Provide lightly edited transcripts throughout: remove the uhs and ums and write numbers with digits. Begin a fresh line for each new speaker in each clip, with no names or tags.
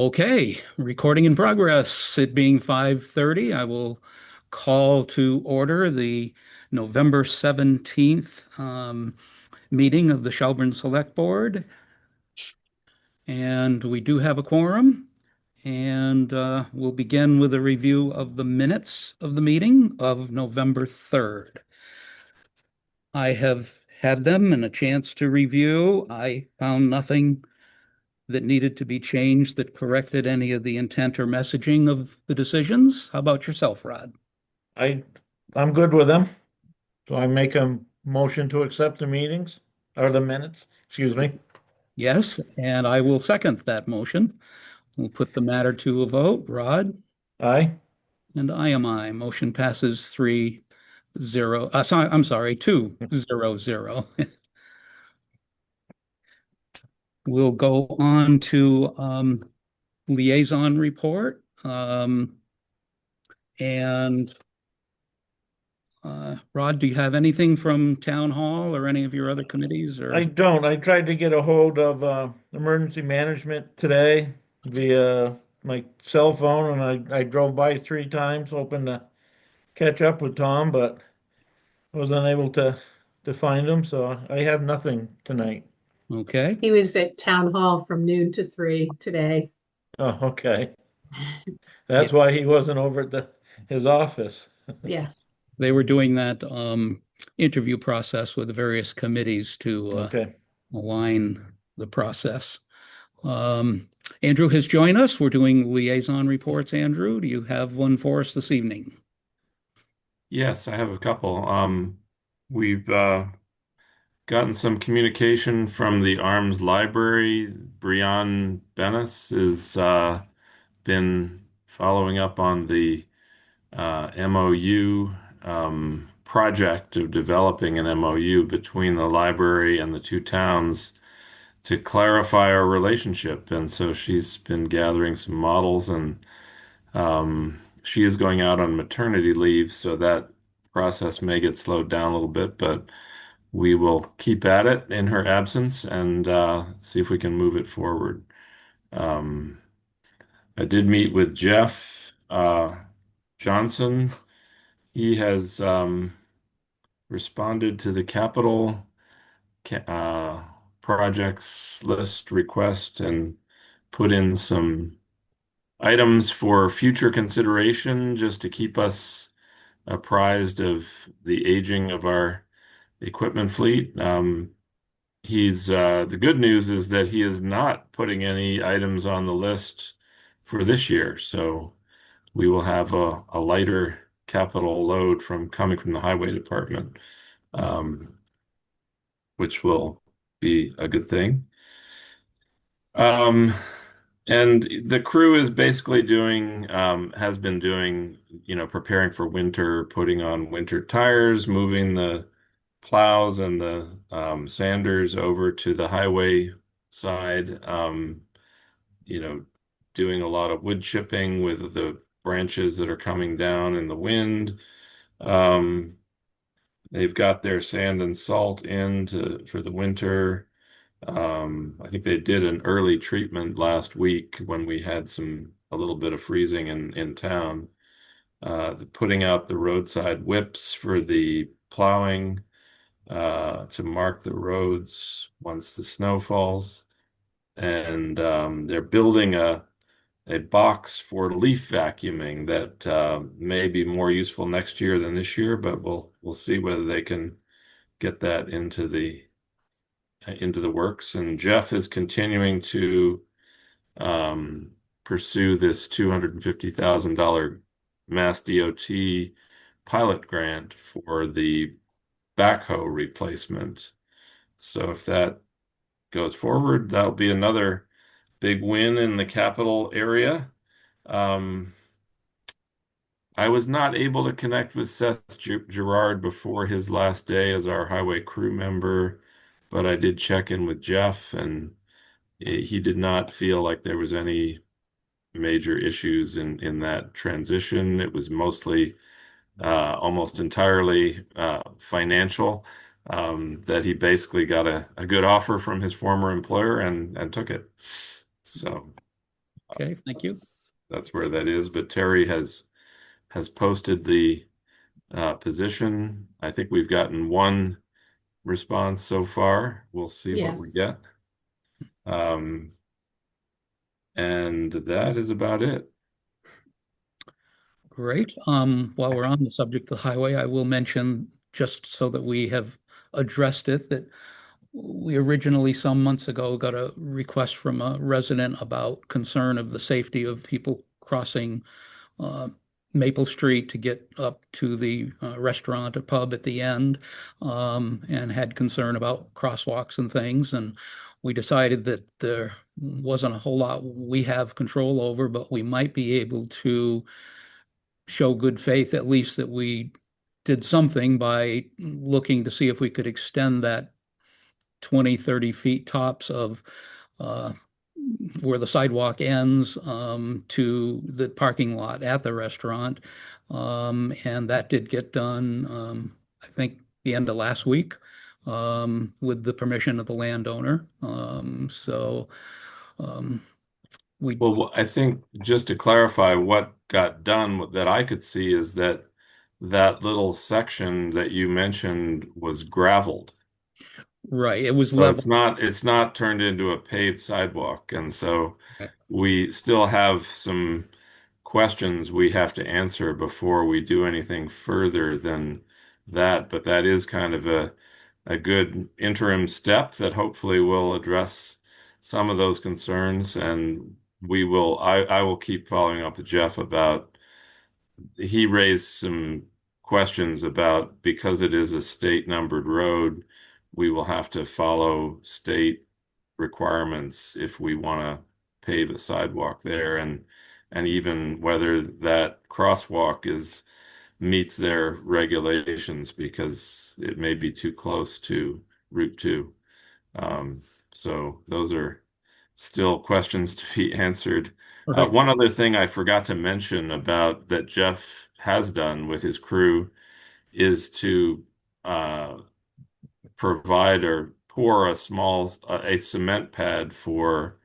Okay, recording in progress. It being 5:30, I will call to order the November 17th meeting of the Shelburne Select Board. And we do have a quorum. And we'll begin with a review of the minutes of the meeting of November 3rd. I have had them and a chance to review. I found nothing that needed to be changed that corrected any of the intent or messaging of the decisions. How about yourself, Rod?
I I'm good with them. So I make a motion to accept the meetings or the minutes, excuse me.
Yes, and I will second that motion. We'll put the matter to a vote. Rod?
Aye.
And I am I. Motion passes 3-0. I'm sorry, 2-0-0. We'll go on to liaison report. And Rod, do you have anything from town hall or any of your other committees
I
or?
don't. I tried to get a hold of emergency management today via my cell phone, and I drove by three times hoping to catch up with Tom, but I was unable to find him, so I have nothing tonight.
Okay.
He was at town hall from noon to 3 today.
Oh, okay.
Yeah,
That's why he wasn't over at the his office.
Yes.
they were doing that interview process with the various committees to
Okay.
align the process. Um, Andrew has joined us. We're doing liaison reports. Andrew, do you have one for us this evening?
Yes, I have a couple. We've gotten some communication from the Arms Library. Brian Bennis has been following up on the MOU project of developing an MOU between the library and the two towns to clarify our relationship. And so she's been gathering some models and she is going out on maternity leave, so that process may get slowed down a little bit, but we will keep at it in her absence and see if we can move it forward. Um, I did meet with Jeff Johnson. He has responded to the capital projects list request and put in some items for future consideration just to keep us apprised of the aging of our equipment fleet. He's the good news is that he is not putting any items on the list for this year, so we will have a lighter capital load from coming from the highway department, um, which will be a good thing. Um, and the crew is basically doing, has been doing, preparing for winter, putting on winter tires, moving the plows and the sanders over to the highway side, you know, doing a lot of wood chipping with the branches that are coming down in the wind. Um, they've got their sand and salt in for the winter. I think they did an early treatment last week when we had a little bit of freezing in town. Putting out the roadside whips for the plowing to mark the roads once the snow falls. And they're building a box for leaf vacuuming that may be more useful next year than this year, but we'll see whether they can get that into the works. And Jeff is continuing to um, pursue this $250,000 Mass DOT pilot grant for the backhoe replacement. So if that goes forward, that'll be another big win in the capital area. Um, I was not able to connect with Seth Gerard before his last day as our highway crew member, but I did check in with Jeff, and he did not feel like there was any major issues in that transition. It was mostly almost entirely financial. That he basically got a good offer from his former employer and took it. So
Okay, thank you.
That's where that is. But Terry has posted the position. I think we've gotten one response so far. We'll see what we
Yes.
get. Um, and that is about it.
Great. While we're on the subject of the highway, I will mention, just so that we have addressed it, that we originally, some months ago, got a request from a resident about concern of the safety of people crossing uh, Maple Street to get up to the restaurant or pub at the end, and had concern about crosswalks and things. And we decided that there wasn't a whole lot we have control over, but we might be able to show good faith, at least that we did something by looking to see if we could extend that 20, 30 feet tops of uh, where the sidewalk ends to the parking lot at the restaurant. And that did get done, I think, the end of last week, with the permission of the landowner. So we,
Well, I think just to clarify what got done that I could see is that that little section that you mentioned was gravelled.
right, it was
So
level.
it's not turned into a paved sidewalk. And so we still have some questions we have to answer before we do anything further than that. But that is kind of a good interim step that hopefully will address some of those concerns. And I will keep following up with Jeff about, he raised some questions about, because it is a state numbered road, we will have to follow state requirements if we want to pave a sidewalk there, and even whether that crosswalk is meets their regulations because it may be too close to Route 2. Um, so those are still questions to be answered.
Right.
One other thing I forgot to mention about that Jeff has done with his crew is to uh, provide or pour a cement pad for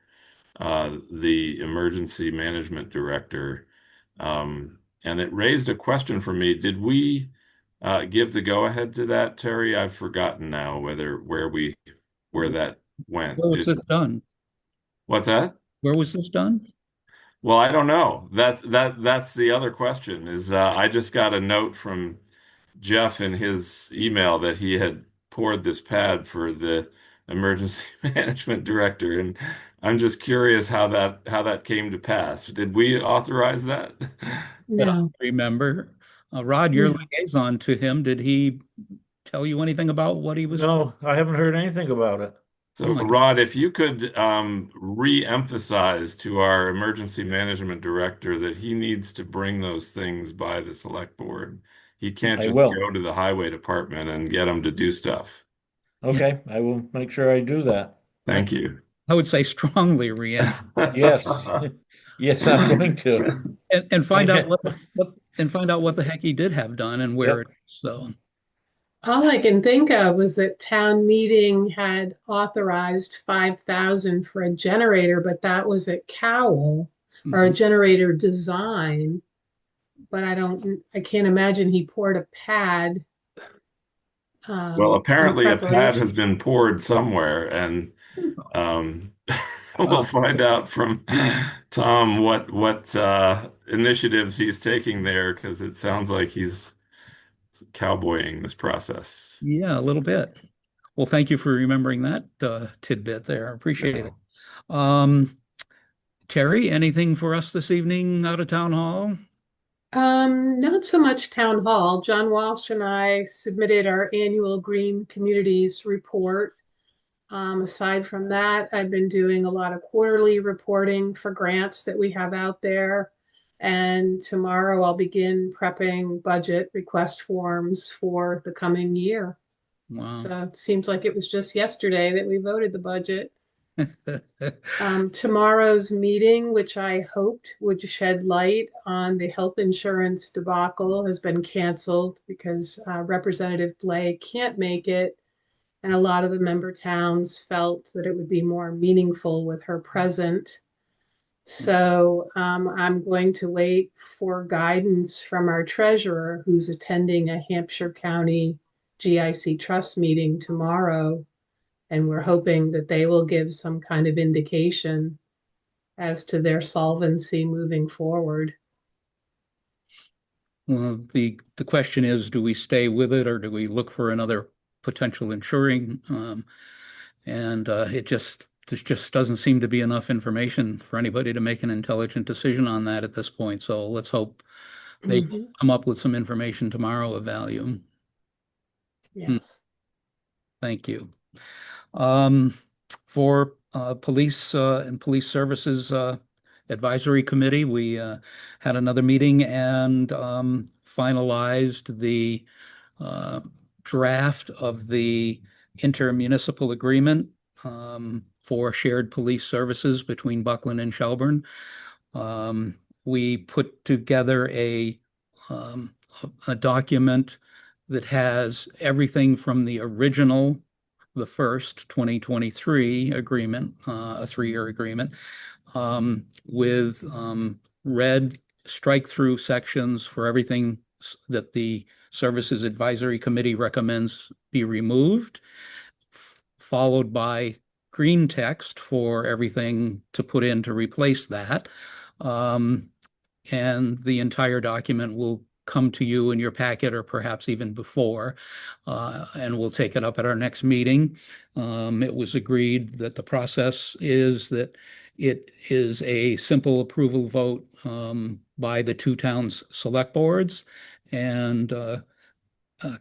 the emergency management director. And it raised a question for me. Did we give the go-ahead to that, Terry? I've forgotten now where that
Where
went.
was this done?
What's that?
Where was this done?
Well, I don't know. That's the other question is I just got a note from Jeff in his email that he had poured this pad for the emergency management director, and I'm just curious how that came to pass. Did we authorize that?
That I
No,
remember. Rod, your
no.
liaison to him, did he tell you anything about what he was?
No, I haven't heard anything about it.
Oh
So,
my,
Rod, if you could re-emphasize to our emergency management director that he needs to bring those things by the select board. He can't
I
just
will.
go to the highway department and get them to do stuff.
yeah,
Okay, I will make sure I do that.
Thank you.
I would say strongly re-emphasize
Yes. Yes, I'm going to.
and find out
Okay.
what the heck he did have done and where
Yep.
it is. So,
All I can think of was that town meeting had authorized 5,000 for a generator, but that was at Cowell or a
mhm.
generator design. But I can't imagine he poured a pad
Well,
in
apparently a pad has
preparation.
been poured somewhere, and um, we'll
Wow.
find out from Tom what initiatives he's taking there, because it sounds like he's cowboying this process.
Yeah, a little bit. Well, thank you for remembering that tidbit there. I appreciate it.
Yeah.
Um, Terry, anything for us this evening out of town hall?
Not so much town hall. John Walsh and I submitted our annual Green Communities report. Aside from that, I've been doing a lot of quarterly reporting for grants that we have out there. And tomorrow I'll begin prepping budget request forms for the coming year.
Wow.
So it seems like it was just yesterday that we voted the budget. Tomorrow's meeting, which I hoped would shed light on the health insurance debacle, has been canceled because Representative Blay can't make it. And a lot of the member towns felt that it would be more meaningful with her present. So I'm going to wait for guidance from our treasurer, who's attending a Hampshire County GIC trust meeting tomorrow. And we're hoping that they will give some kind of indication as to their solvency moving forward.
Well, the question is, do we stay with it or do we look for another potential insuring? And there just doesn't seem to be enough information for anybody to make an intelligent decision on that at this point. So let's hope they
Mhm.
come up with some information tomorrow of value.
Yes.
Thank you. Um, for police and police services advisory committee, we had another meeting and finalized the uh, draft of the intermunicipal agreement for shared police services between Buckland and Shelburne. We put together um, a document that has everything from the original, the first 2023 agreement, a 3-year agreement, with red strike-through sections for everything that the Services Advisory Committee recommends be removed, followed by green text for everything to put in to replace that. Um, and the entire document will come to you in your packet or perhaps even before, and we'll take it up at our next meeting. It was agreed that the process is that it is a simple approval vote by the two towns' select boards, and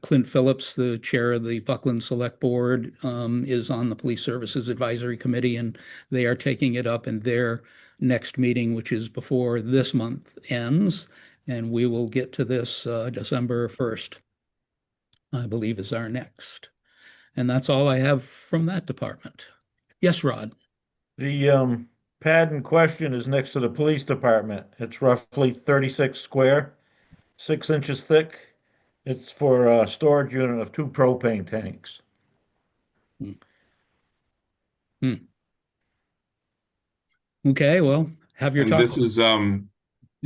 Clint Phillips, the chair of the Buckland Select Board, is on the Police Services Advisory Committee, and they are taking it up in their next meeting, which is before this month ends. And we will get to this December 1st, I believe, is our next. And that's all I have from that department. Yes, Rod.
The pad in question is next to the police department. It's roughly 36 square, 6 inches thick. It's for a storage unit of 2 propane tanks.
Hmm. Hmm. Okay, well, have your
And
talk.
this is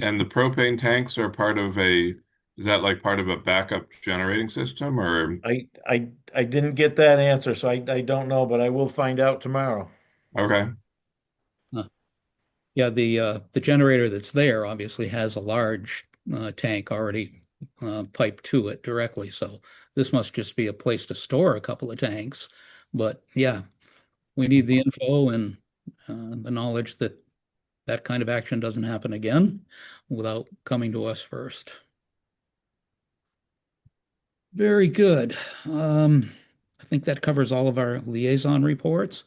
and the propane tanks are part of is that like part of a backup generating system or
I didn't get that answer, so I don't know, but I will find out tomorrow.
okay.
Yeah, the generator that's there obviously has a large tank already piped to it directly. So this must just be a place to store a couple of tanks. But yeah, we need the info and the knowledge that that kind of action doesn't happen again without coming to us first. Very good. I think that covers all of our liaison reports.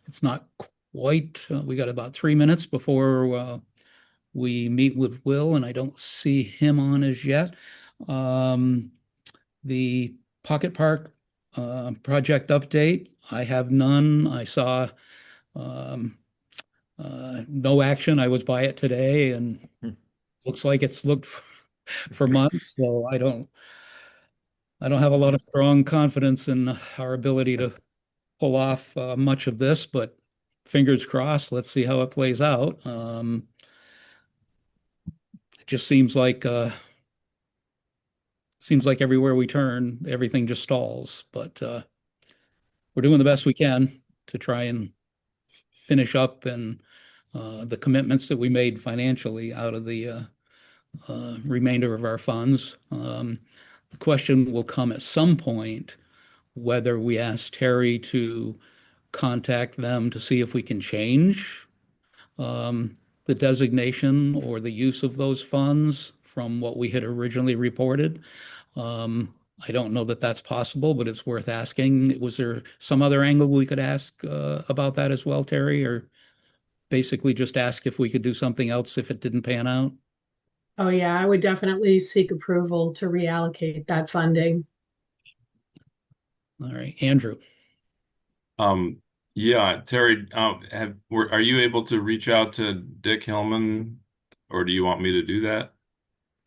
It's not quite, we got about 3 minutes before we meet with Will, and I don't see him on as yet. Um, the Pocket Park project update, I have none. I saw no action. I was by it today, and looks like it's looked for months. So I don't have a lot of strong confidence in our ability to pull off much of this, but fingers crossed. Let's see how it plays out. It just seems like everywhere we turn, everything just stalls. But we're doing the best we can to try and finish up and the commitments that we made financially out of the remainder of our funds. The question will come at some point whether we ask Terry to contact them to see if we can change the designation or the use of those funds from what we had originally reported. I don't know that that's possible, but it's worth asking. Was there some other angle we could ask about that as well, Terry, or basically just ask if we could do something else if it didn't pan out?
Oh, yeah, I would definitely seek approval to reallocate that funding.
All right, Andrew.
Um, yeah, Terry, are you able to reach out to Dick Hillman, or do you want me to do that?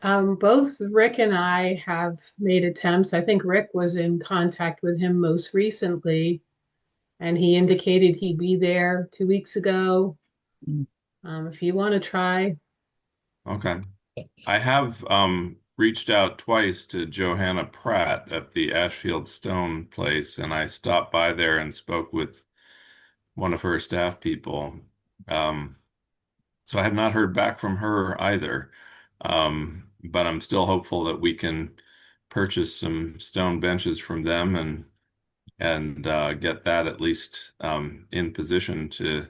Both Rick and I have made attempts. I think Rick was in contact with him most recently, and he indicated he'd be there 2 weeks ago. If you want to try.
Okay. I have reached out twice to Johanna Pratt at the Ashfield Stone place, and I stopped by there and spoke with one of her staff people. Um, so I have not heard back from her either. But I'm still hopeful that we can purchase some stone benches from them and get that at least in position to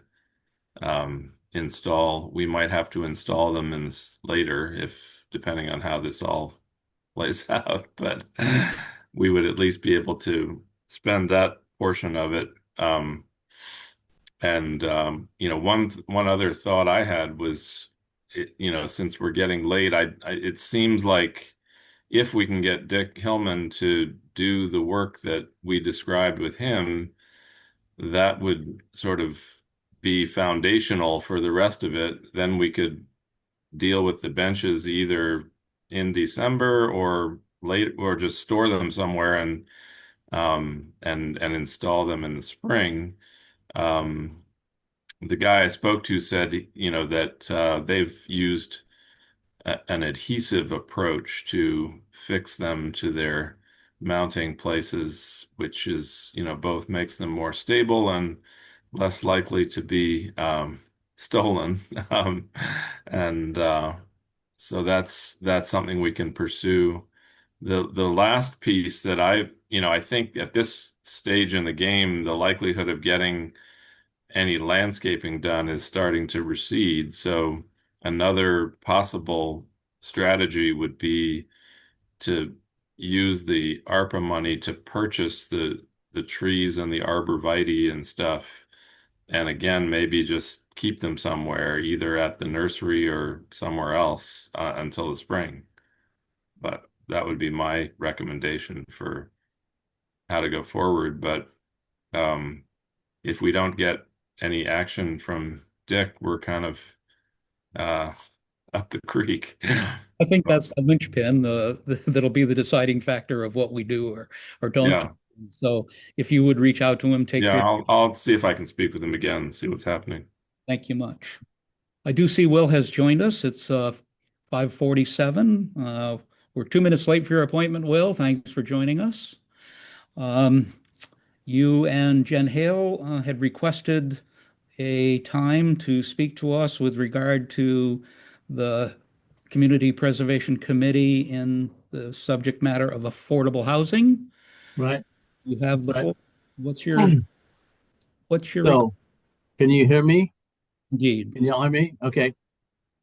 install. We might have to install them later if depending on how this all plays out, but we would at least be able to spend that portion of it. And one other thought I had was, since we're getting late, it seems like if we can get Dick Hillman to do the work that we described with him, that would sort of be foundational for the rest of it. Then we could deal with the benches either in December or late, or just store them somewhere and install them in the spring. Um, the guy I spoke to said, that they've used an adhesive approach to fix them to their mounting places, which is, both makes them more stable and less likely to be stolen. Um, and so that's something we can pursue. The last piece that I think at this stage in the game, the likelihood of getting any landscaping done is starting to recede. So another possible strategy would be to use the ARPA money to purchase the trees and the arborvitae and stuff. And again, maybe just keep them somewhere, either at the nursery or somewhere else until the spring. But that would be my recommendation for how to go forward. But um, if we don't get any action from Dick, we're kind of uh, up the creek.
I think
But
that's the linchpin, that'll be the deciding factor of what we do or don't do.
yeah,
So if you would reach out to him, take
yeah,
your,
I'll see if I can speak with him again and see what's happening.
thank you much. I do see Will has joined us. It's 5:47. We're 2 minutes late for your appointment, Will. Thanks for joining us. Um, you and Jen Hale had requested a time to speak to us with regard to the Community Preservation Committee in the subject matter of affordable housing.
Right.
You have the
Right.
floor. What's your
So, can you hear me?
indeed?
Can y'all hear me? Okay.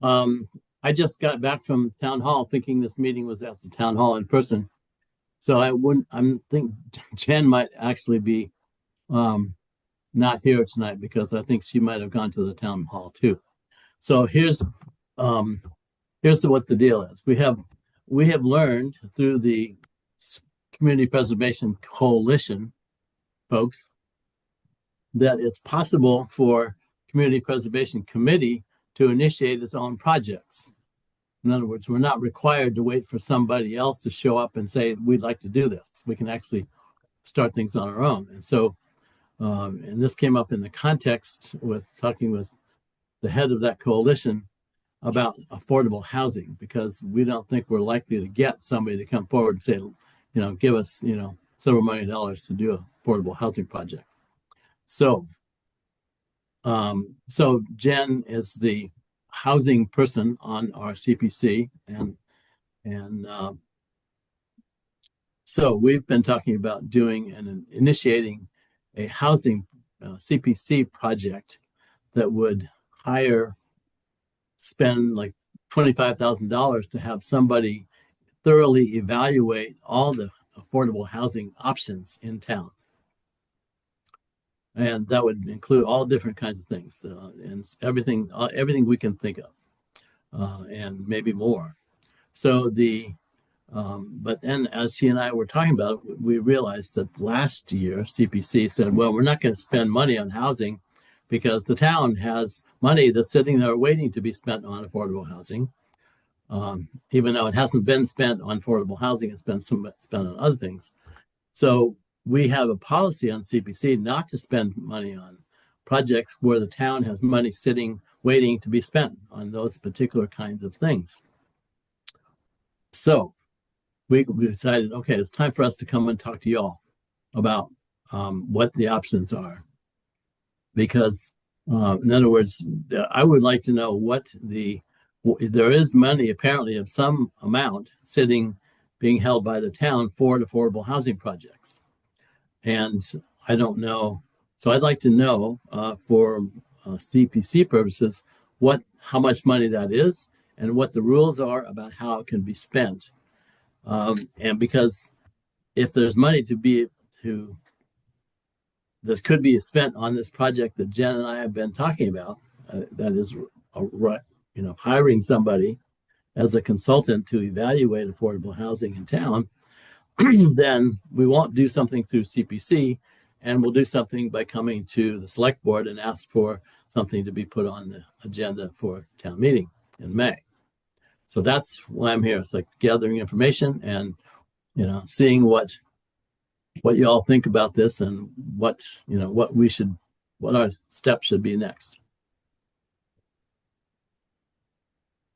I just got back from town hall thinking this meeting was at the town hall in person. So I'm think Jen might actually be not here tonight because I think she might have gone to the town hall too. So here's what the deal is. We have learned through the Community Preservation Coalition folks that it's possible for Community Preservation Committee to initiate its own projects. In other words, we're not required to wait for somebody else to show up and say, we'd like to do this. We can actually start things on our own. And so, and this came up in the context with talking with the head of that coalition about affordable housing, because we don't think we're likely to get somebody to come forward and say, give us, several $1 million to do an affordable housing project. So, so Jen is the housing person on our CPC, and so we've been talking about doing and initiating a housing CPC project that would spend like $25,000 to have somebody thoroughly evaluate all the affordable housing options in town. And that would include all different kinds of things and everything we can think of, and maybe more. So but then as he and I were talking about it, we realized that last year CPC said, well, we're not going to spend money on housing because the town has money that's sitting there waiting to be spent on affordable housing. Even though it hasn't been spent on affordable housing, it's been spent on other things. So we have a policy on CPC not to spend money projects where the town has money sitting, waiting to be spent on those particular kinds of things. So we decided, okay, it's time for us to come and talk to y'all about what the options are. Because, in other words, I would like to know there is money apparently of some amount being held by the town for affordable housing projects. And I don't know. So I'd like to know for CPC purposes, how much money that is and what the rules are about how it can be spent. And because if there's money that could be spent on this project that Jen and I have been talking about, that is, hiring somebody as a consultant to evaluate affordable housing in town, then we won't do something through CPC, and we'll do something by coming to the select board and ask for something to be put on the agenda for town meeting in May. So that's why I'm here. It's like gathering information and, seeing what you all think about this and what our steps should be next.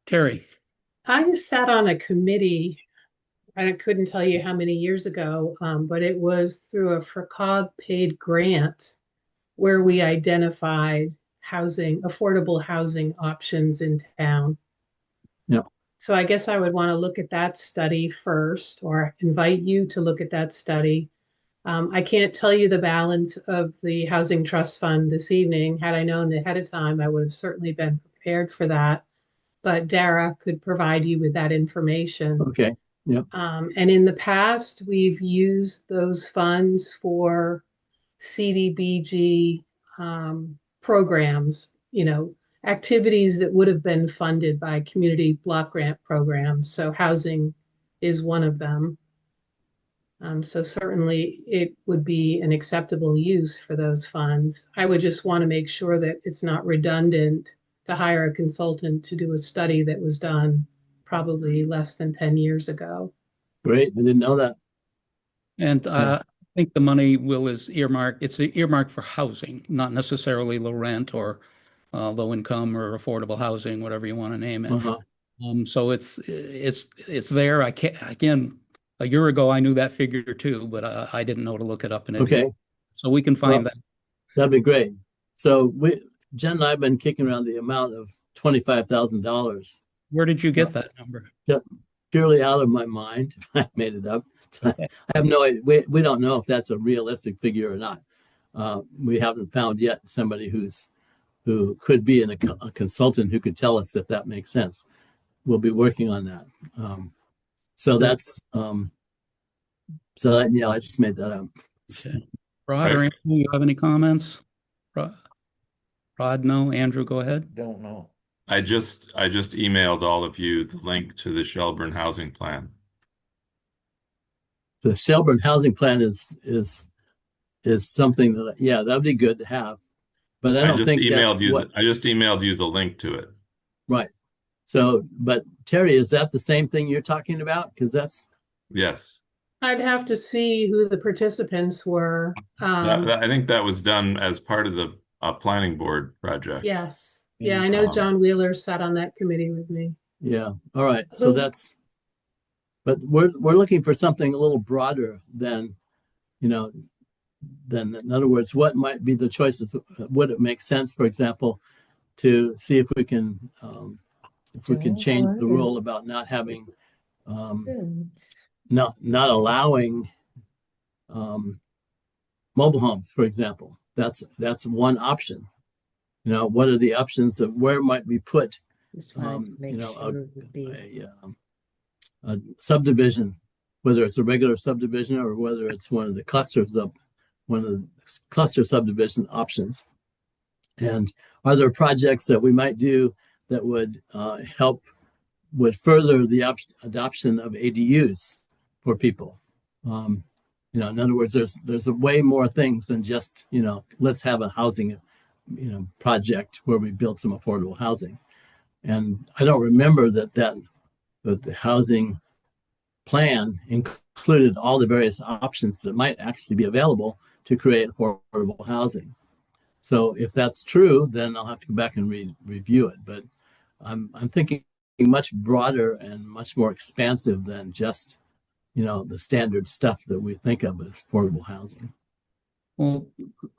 Terry.
I sat on a committee, I couldn't tell you how many years ago, but it was through a FRCOG paid grant where we identified affordable housing options in town.
Yeah.
So I guess I would want to look at that study first, or invite you to look at that study. I can't tell you the balance of the Housing Trust Fund this evening. Had I known ahead of time, I would have certainly been prepared for that. But Dara could provide you with that information.
Okay. Yeah.
And in the past, we've used those funds for CDBG programs, activities that would have been funded by community block grant programs. So housing is one of them. So certainly it would be an acceptable use for those funds. I would just want to make sure that it's not redundant to hire a consultant to do a study that was done probably less than 10 years ago.
Great. I didn't know that.
And I think the money is earmarked. It's earmarked for housing, not necessarily low rent or low income or affordable housing, whatever you want to name it. So it's there. Again, a year ago I knew that figure too, but I didn't know to look it up in advance.
Okay.
So we can find that.
That'd be great. So Jen and I have been kicking around the amount of $25,000.
Where did you get that number?
Purely out of my mind. I made it up. I have no idea. We don't know if that's a realistic figure or not. We haven't found yet somebody who could be a consultant who could tell us if that makes sense. We'll be working on that. I just made that up.
Okay. Rod or Andrew, you have any comments? Rod, no. Andrew, go ahead.
Don't know.
I just emailed all of you the link to the Shelburne housing plan.
The Shelburne housing plan is something that, that'd be good to have. But I just
emailed you the link to it.
Right. So, but Terry, is that the same thing you're talking about? Because that's.
Yes.
I'd have to see who the participants were.
I think that was done as part of the planning board project.
Yes. Yeah, I know John Wheeler sat on that committee with me.
Yeah. All right. So but we're looking for something a little broader than, in other words, what might be the choices? Would it make sense, for example, to see if we can change the rule about not having, not allowing mobile homes, for example. That's one option. What are the options of where might we put, a subdivision, whether it's a regular subdivision or whether it's one of the cluster subdivision options. And are there projects that we might do that would further the adoption of ADUs for people? In other words, there's way more things than just, let's have a housing, project where we build some affordable housing. And I don't remember that the housing plan included all the various options that might actually be available to create affordable housing. So if that's true, then I'll have to go back and review it. But I'm thinking much broader and much more expansive than just, the standard stuff that we think of as affordable housing.
Well,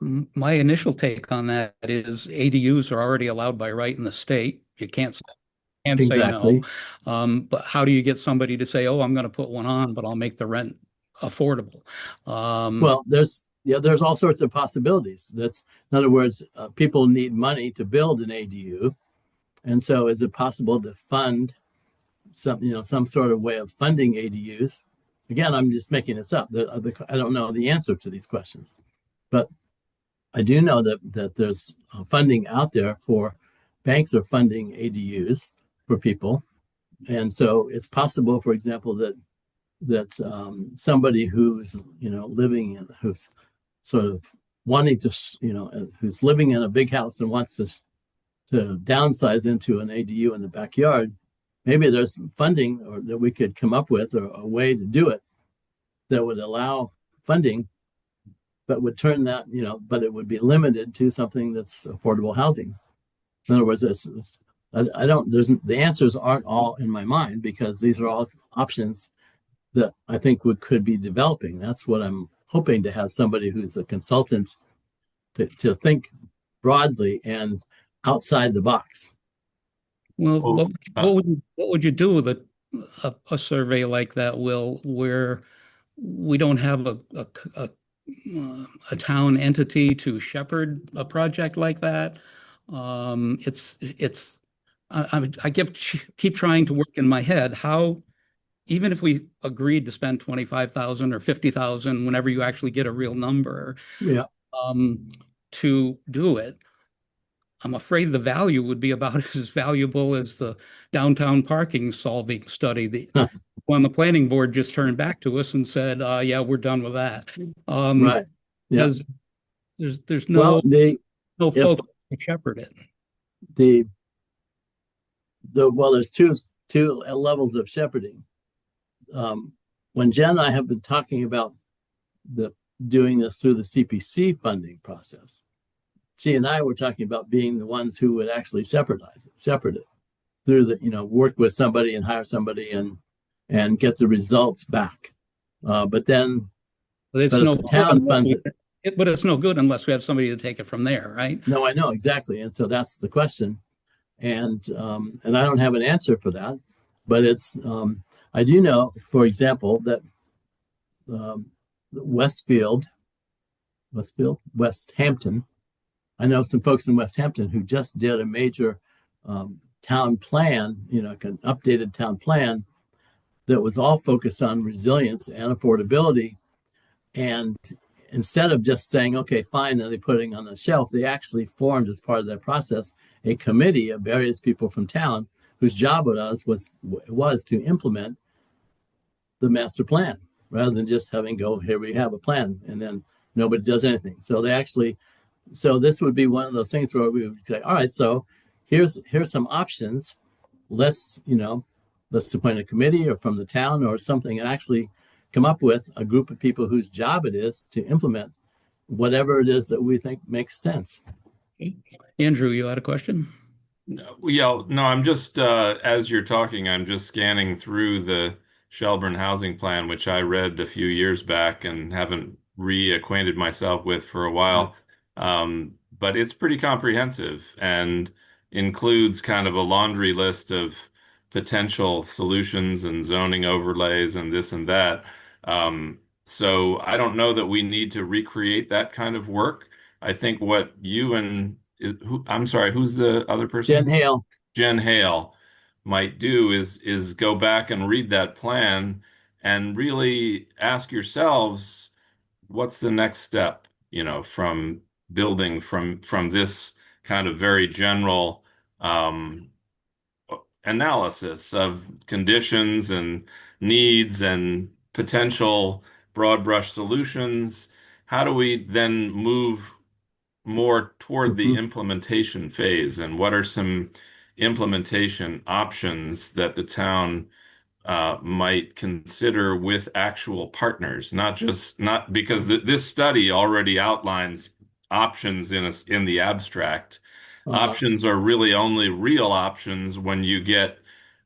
my initial take on that is ADUs are already allowed by right in the state. You can't say no.
Exactly.
But how do you get somebody to say, "Oh, I'm going to put one on, but I'll make the rent affordable"?
Well, there's all sorts of possibilities. That's, in other words, people need money to build an ADU, and so is it possible to fund some sort of way of funding ADUs? Again, I'm just making this up. I don't know the answer to these questions, but I do know that there's funding out there for banks are funding ADUs for people, and so it's possible, for example, that somebody who's living in who's sort of wanting to who's living in a big house and wants to downsize into an ADU in the backyard, maybe there's funding or that we could come up with or a way to do it that would allow funding, but would turn that but it would be limited to something that's affordable housing. In other words, I don't. The answers aren't all in my mind because these are all options that I think could be developing. That's what I'm hoping to have somebody who's a consultant to think broadly and outside the box.
Well,
Well,
what would you do with a survey like that, Will, where we don't have a town entity to shepherd a project like that? It's I keep trying to work in my head how, even if we agreed to spend 25,000 or 50,000, whenever you actually get a real number,
Yeah.
to do it, I'm afraid the value would be about as valuable as the downtown parking solving study. When the planning board just turned back to us and said, "Yeah, we're done with that,"
Right. Yeah.
because there's
Well,
no
if
folks to shepherd it.
the well, there's two levels of shepherding. When Jen and I have been talking about doing this through the CPC funding process, she and I were talking about being the ones who would actually shepherd it through work with somebody and hire somebody and get the results back. But then,
It's
but if
no
the town funds it,
but it's no good unless we have somebody to take it from there, right?
no, I know exactly, and so that's the question, and I don't have an answer for that, but it's I do know, for example, that West Hampton. I know some folks in West Hampton who just did a major town plan, an updated town plan that was all focused on resilience and affordability. And instead of just saying, okay, fine, and they putting on the shelf, they actually formed, as part of that process, a committee of various people from town whose job was to implement the master plan rather than just having here we have a plan and then nobody does anything. So this would be one of those things where we would say, all right, so here's some options. Let's appoint a committee or from the town or something and actually come up with a group of people whose job it is to implement whatever it is that we think makes sense.
Andrew, you had a question?
Yeah, no, I'm just as you're talking, I'm just scanning through the Shelburne housing plan, which I read a few years back and haven't reacquainted myself with for a while. But it's pretty comprehensive and includes kind of a laundry list of potential solutions and zoning overlays and this and that. So I don't know that we need to recreate that kind of work. I think what you and I'm sorry, who's the other person?
Jen Hale.
Jen Hale might do is go back and read that plan and really ask yourselves, what's the next step, from building from this kind of very general analysis of conditions and needs and potential broad brush solutions. How do we then move more toward the implementation phase, and what are some implementation options that the town might consider with actual partners, not because this study already outlines options in the abstract.
Uh-huh.
Options are really only real options when you get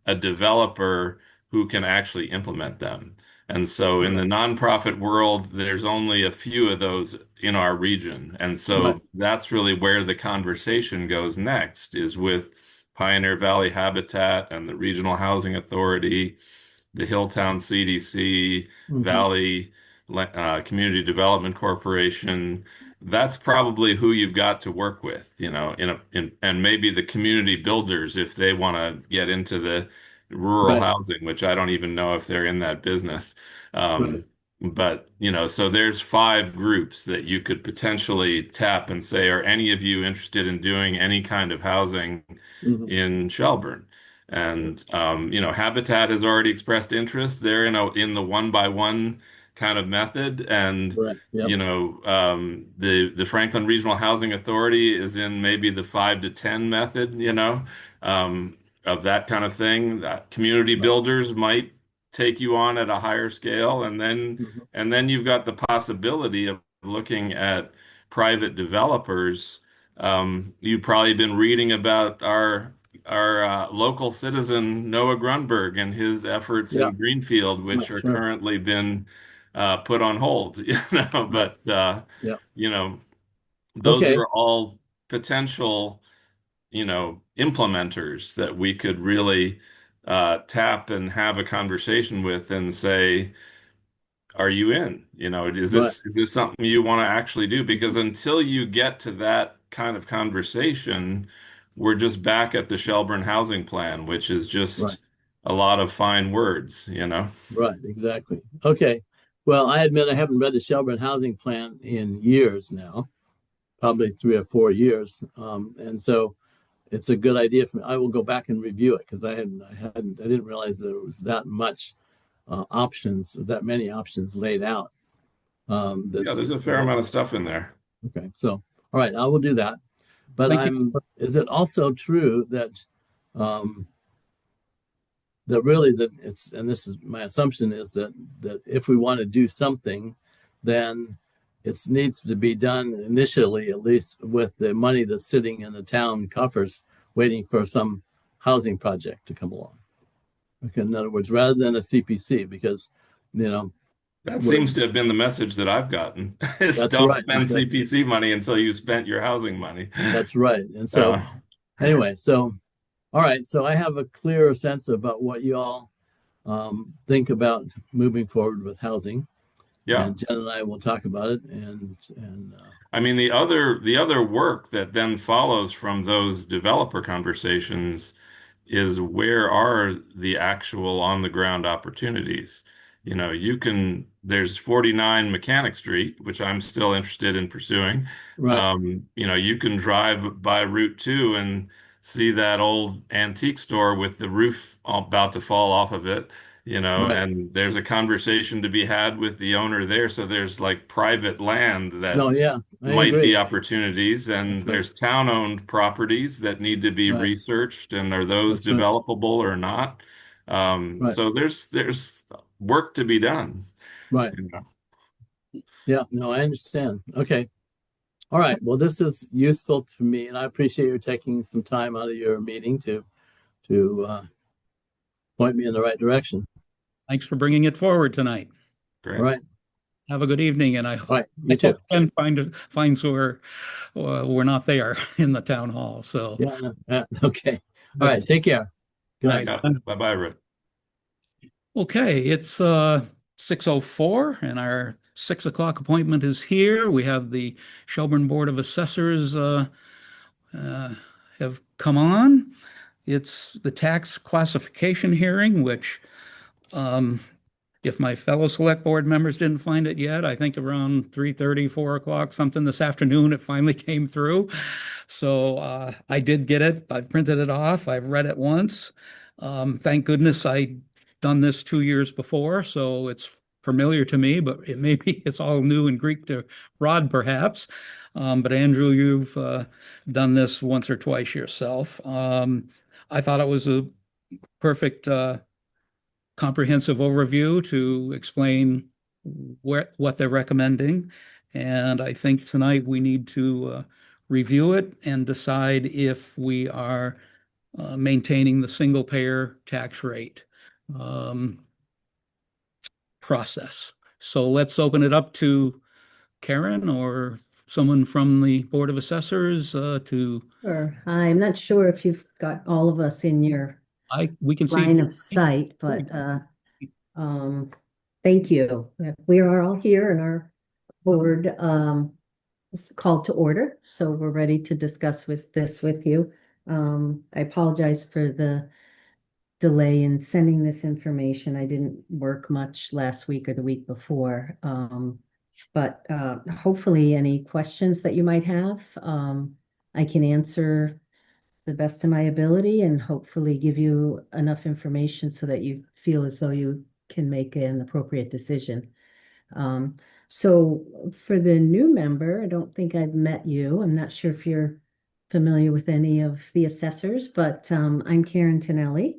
a developer who can actually implement them. And so in the
Right.
nonprofit world, there's only a few of those in our region. And
Right.
so that's really where the conversation goes next, is with Pioneer Valley Habitat and the Regional Housing Authority, the Hilltown CDC,
Hmm.
Valley Community Development Corporation. That's probably who you've got to work with, and maybe the community builders if they want to get into the rural
Right.
housing, which I don't even know if they're in that business.
Right.
But, so there's five groups that you could potentially tap and say, are any of you interested in doing any kind of housing
Hmm.
in Shelburne? And Habitat has already expressed interest. They're in the one by one kind of method, and
Right. Yep.
the Franklin Regional Housing Authority is in maybe the 5 to 10 method, of that kind of thing. Community
Right.
builders might take you on at a higher scale, and
Hmm.
then you've got the possibility of looking at private developers. You've probably been reading about our local citizen Noah Grunberg and his efforts
Yeah.
in Greenfield,
Right.
which are
Sure.
currently been put on hold.
Right.
But
Yeah.
you know, those
Okay.
are all potential, implementers that we could really tap and have a conversation with and say, are you in? Is
Right.
this something you want to actually do? Because
Mhm.
until you get to that kind of conversation, we're just back at the Shelburne housing plan, which is
Right.
just a lot of fine words.
Right. Exactly. Okay. Well, I admit I haven't read the Shelburne housing plan in years now, probably 3 or 4 years, and so it's a good idea for me. I will go back and review it because I didn't realize there was that much that many options laid out.
Yeah, there's
That's
a fair amount of stuff in there.
okay. So, all right, I will do that. But
Thank you.
is it also true that, um, that really that it's, and this is my assumption is that if we want to do something, then it needs to be done initially, at least with the money that's sitting in the town coffers, waiting for some housing project to come along. Okay, in other words, rather than a CPC, because you know
That
we're
seems to have been the message that I've gotten is
that's
don't
right,
spend
exactly.
CPC money until you spent your housing money.
That's right. And so
Uh,
anyway, so all right, so I have a clearer sense about what you all think about moving forward with housing,
yeah.
and Jen and I will talk about it. And
I mean, the other work that then follows from those developer conversations is where are the actual on the ground opportunities? There's 49 Mechanic Street, which I'm still interested in pursuing.
right,
You can drive by Route 2 and see that old antique store with the roof about to fall off of it,
right.
and there's a conversation to be had with the owner there. So there's like private land that
No, yeah, I
might be
agree.
opportunities, and
That's right,
there's town-owned properties that need to be
right.
researched, and are those
That's right,
developable or not?
right,
So there's work to be done.
right.
you know.
Yeah, no, I understand. Okay, all right. Well, this is useful to me, and I appreciate you taking some time out of your meeting to point me in the right direction.
Thanks for bringing it forward tonight.
All
Great.
right,
Have a good evening, and I,
all right.
I
You too.
hope Ken finds where we're not there in the town hall. So,
Yeah. Okay. All
all
right. Take care. Good night.
right.
Yeah. Bye-bye, Rick.
Okay, it's 6:04 and our 6 o'clock appointment is here. We have the Shelburne Board of Assessors uh, have come on. It's the tax classification hearing, which um, if my fellow select board members didn't find it yet, I think around 3:30, 4 o'clock, something this afternoon, it finally came through. So I did get it. I've printed it off. I've read it once. Thank goodness I done this 2 years before, so it's familiar to me, but it maybe it's all new in Greek to Rod, perhaps. But Andrew, you've done this once or twice yourself. I thought it was a perfect comprehensive overview to explain what they're recommending. And I think tonight we need to review it and decide if we are maintaining the single payer tax rate process. So let's open it up to Karen or someone from the Board of Assessors to,
Sure. I'm not sure if you've got all of us in your
we can see.
line of sight, but thank you. We are all here and our board is called to order, so we're ready to discuss this with you. I apologize for the delay in sending this information. I didn't work much last week or the week before. But hopefully any questions that you might have, I can answer the best of my ability and hopefully give you enough information so that you feel as though you can make an appropriate decision. So for the new member, I don't think I've met you. I'm not sure if you're familiar with any of the assessors, but I'm Karen Tonelli,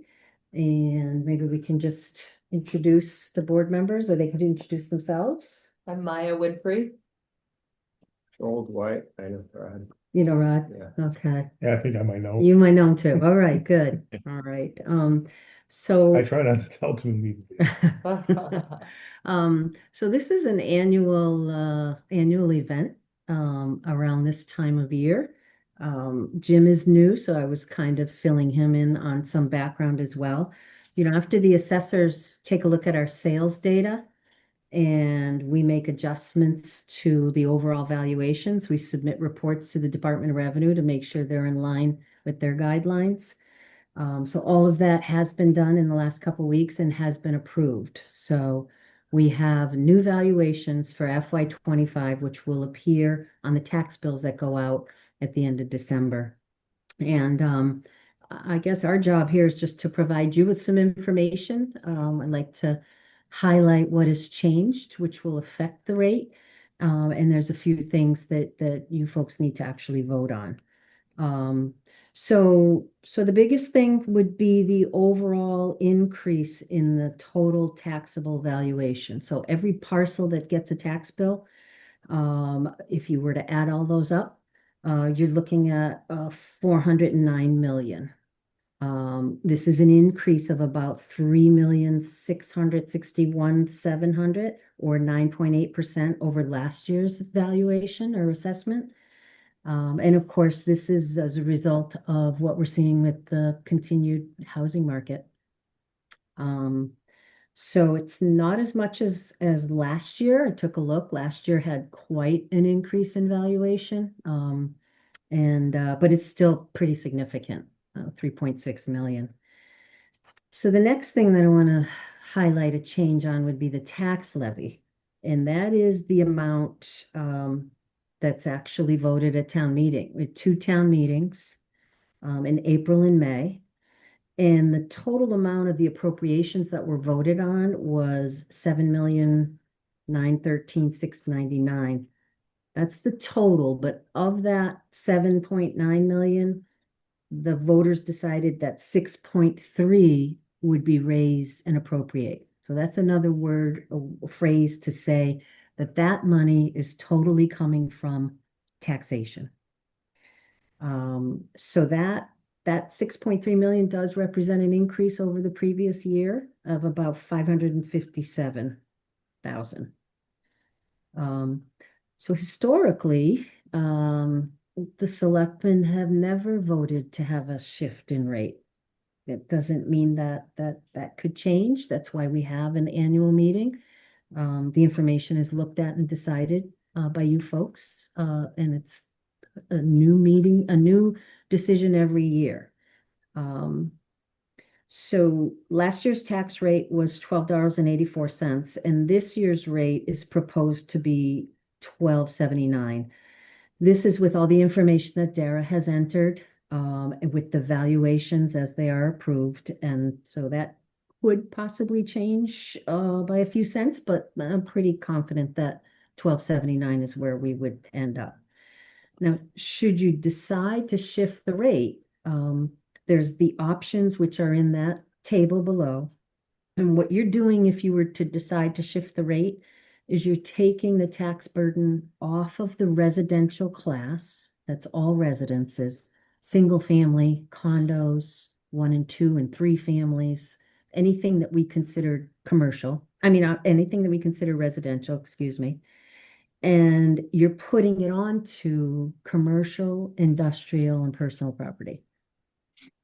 and maybe we can just introduce the board members or they can introduce themselves.
I'm Maya Woodbury.
Old white, I know, Rod.
You know, Rod?
Yeah.
Okay.
Yeah, I think I might know.
You might know him too. All right, good. All right. So
I try not to tell too many people.
So this is an annual event around this time of year. Jim is new, so I was kind of filling him in on some background as well. You know, after the assessors take a look at our sales data and we make adjustments to the overall valuations, we submit reports to the Department of Revenue to make sure they're in line with their guidelines. So all of that has been done in the last couple of weeks and has been approved. So we have new valuations for FY25, which will appear on the tax bills that go out at the end of December. And I guess our job here is just to provide you with some information. I'd like to highlight what has changed, which will affect the rate. And there's a few things that you folks need to actually vote on. So the biggest thing would be the overall increase in the total taxable valuation. So every parcel that gets a tax bill, if you were to add all those up, you're looking at 409 million. This is an increase of about 3,661,700 or 9.8% over last year's valuation or assessment. And of course, this is as a result of what we're seeing with the continued housing market. So it's not as much as last year. I took a look. Last year had quite an increase in valuation, but it's still pretty significant, 3.6 million. So the next thing that I want to highlight a change on would be the tax levy, and that is the amount that's actually voted at town meeting. We had 2 town meetings in April and May. And the total amount of the appropriations that were voted on was 7,913,699. That's the total, but of that 7.9 million, the voters decided that 6.3 would be raise and appropriate. So that's another word, a phrase to say that money is totally coming from taxation. So that 6.3 million does represent an increase over the previous year of about 557,000. So historically, the selectmen have never voted to have a shift in rate. It doesn't mean that could change. That's why we have an annual meeting. The information is looked at and decided by you folks, and it's a new meeting, a new decision every year. So last year's tax rate was $12.84, and this year's rate is proposed to be $12.79. This is with all the information that Dara has entered, with the valuations as they are approved, and so that would possibly change by a few cents, but I'm pretty confident that $12.79 is where we would end up. Now, should you decide to shift the rate, there's the options which are in that table below. And what you're doing if you were to decide to shift the rate is you're taking the tax burden off of the residential class. That's all residences, single family, condos, 1 and 2 and 3 families, anything that we consider commercial. I mean, anything that we consider residential, excuse me. And you're putting it onto commercial, industrial, and personal property.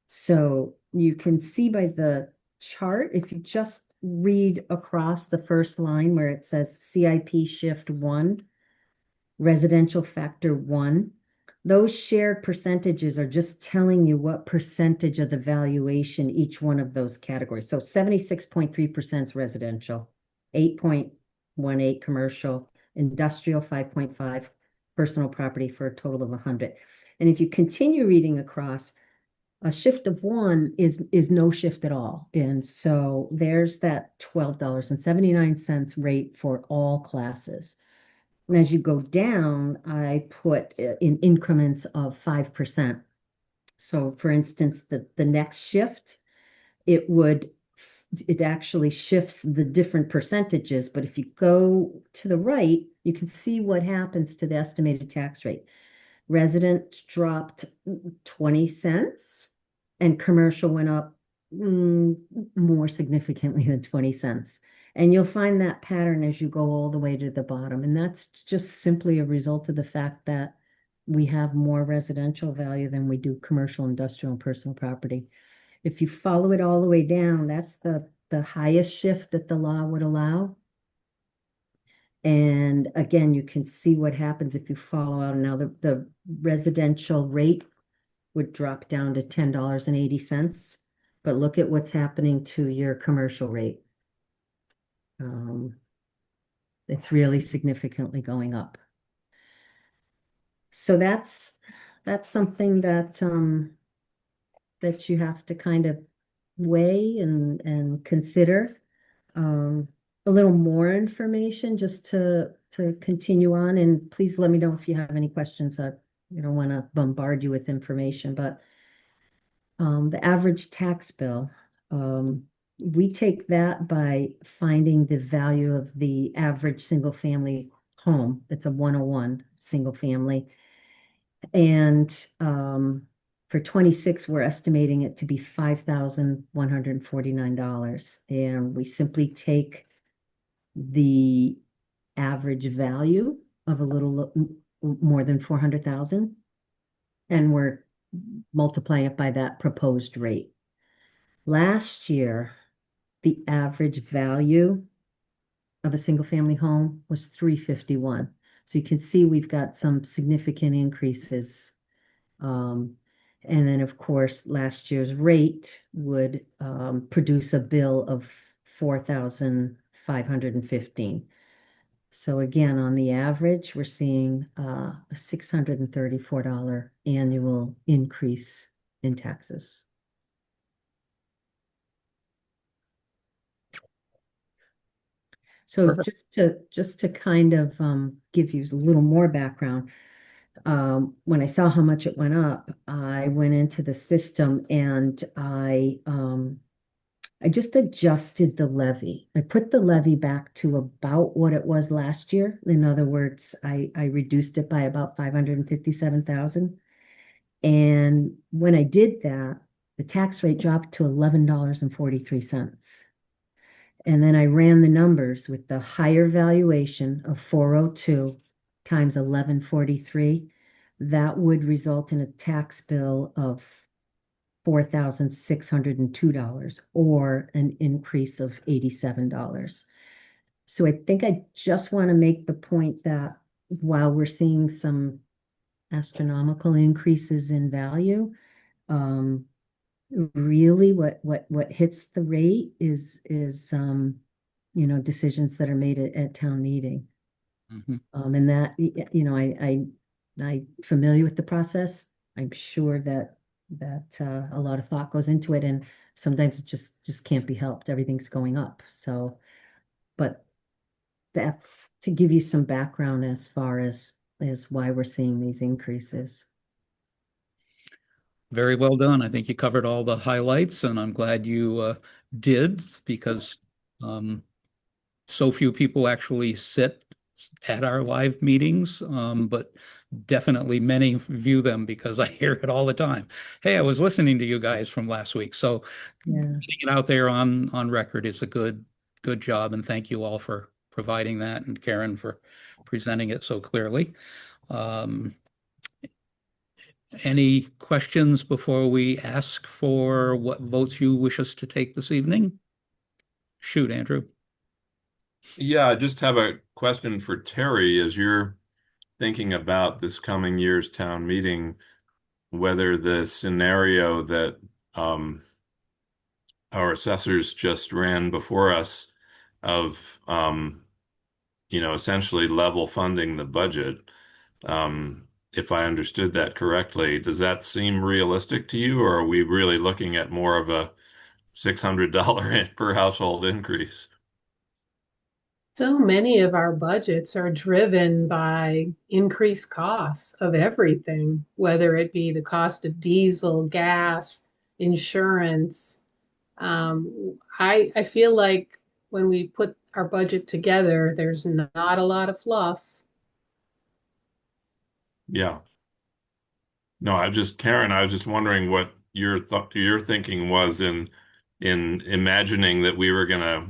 So you can see by the chart, if you just read across the first line where it says CIP shift 1, residential factor 1, those shared percentages are just telling you what percentage of the valuation each one of those categories. So 76.3% is residential, 8.18 commercial, industrial 5.5, personal property, for a total of 100. And if you continue reading across, a shift of 1 is no shift at all. And so there's that $12.79 rate for all classes. And as you go down, I put in increments of 5%. So for instance, the next shift, it actually shifts the different percentages. But if you go to the right, you can see what happens to the estimated tax rate. Resident dropped 20 cents and commercial went up more significantly than 20 cents. And you'll find that pattern as you go all the way to the bottom. And that's just simply a result of the fact that we have more residential value than we do commercial, industrial, and personal property. If you follow it all the way down, that's the highest shift that the law would allow. And again, you can see what happens if you follow out. Now the residential rate would drop down to $10.80. But look at what's happening to your commercial rate. It's really significantly going up. So that's something that that you have to kind of weigh and consider. A little more information just to continue on, and please let me know if you have any questions. I don't want to bombard you with information, but the average tax bill, we take that by finding the value of the average single family home. It's a 101 single family. And for 26, we're estimating it to be $5,149. And we simply take the average value of a little more than 400,000, and we're multiplying it by that proposed rate. Last year, the average value of a single family home was $351. So you can see we've got some significant increases. And then, of course, last year's rate would produce a bill of $4,515. So again, on the average, we're seeing a $634 annual increase in taxes. So
Perfect.
just to kind of give you a little more background, when I saw how much it went up, I went into the system and I just adjusted the levy. I put the levy back to about what it was last year. In other words, I reduced it by about 557,000. And when I did that, the tax rate dropped to $11.43. And then I ran the numbers with the higher valuation of 402 times 1143. That would result in a tax bill of $4,602, or an increase of $87. So I think I just want to make the point that while we're seeing some astronomical increases in value, really what hits the rate is decisions that are made at town meeting. And that, I'm familiar with the process. I'm sure that a lot of thought goes into it, and sometimes it just can't be helped. Everything's going up. So, but that's to give you some background as far as why we're seeing these increases.
Very well done. I think you covered all the highlights, and I'm glad you did, because so few people actually sit at our live meetings, but definitely many view them because I hear it all the time. Hey, I was listening to you guys from last week. So
Yeah.
getting it out there on record is a good job, and thank you all for providing that, and Karen for presenting it so clearly. Um, any questions before we ask for what votes you wish us to take this evening? Shoot, Andrew.
Yeah, I just have a question for Terry. As you're thinking about this coming year's town meeting, whether the scenario that our assessors just ran before us of essentially level funding the budget, if I understood that correctly, does that seem realistic to you, or are we really looking at more of a $600 per household increase?
So many of our budgets are driven by increased costs of everything, whether it be the cost of diesel, gas, insurance. I feel like when we put our budget together, there's not a lot of fluff.
Yeah. No, Karen, I was just wondering what your thinking was in imagining that we were gonna,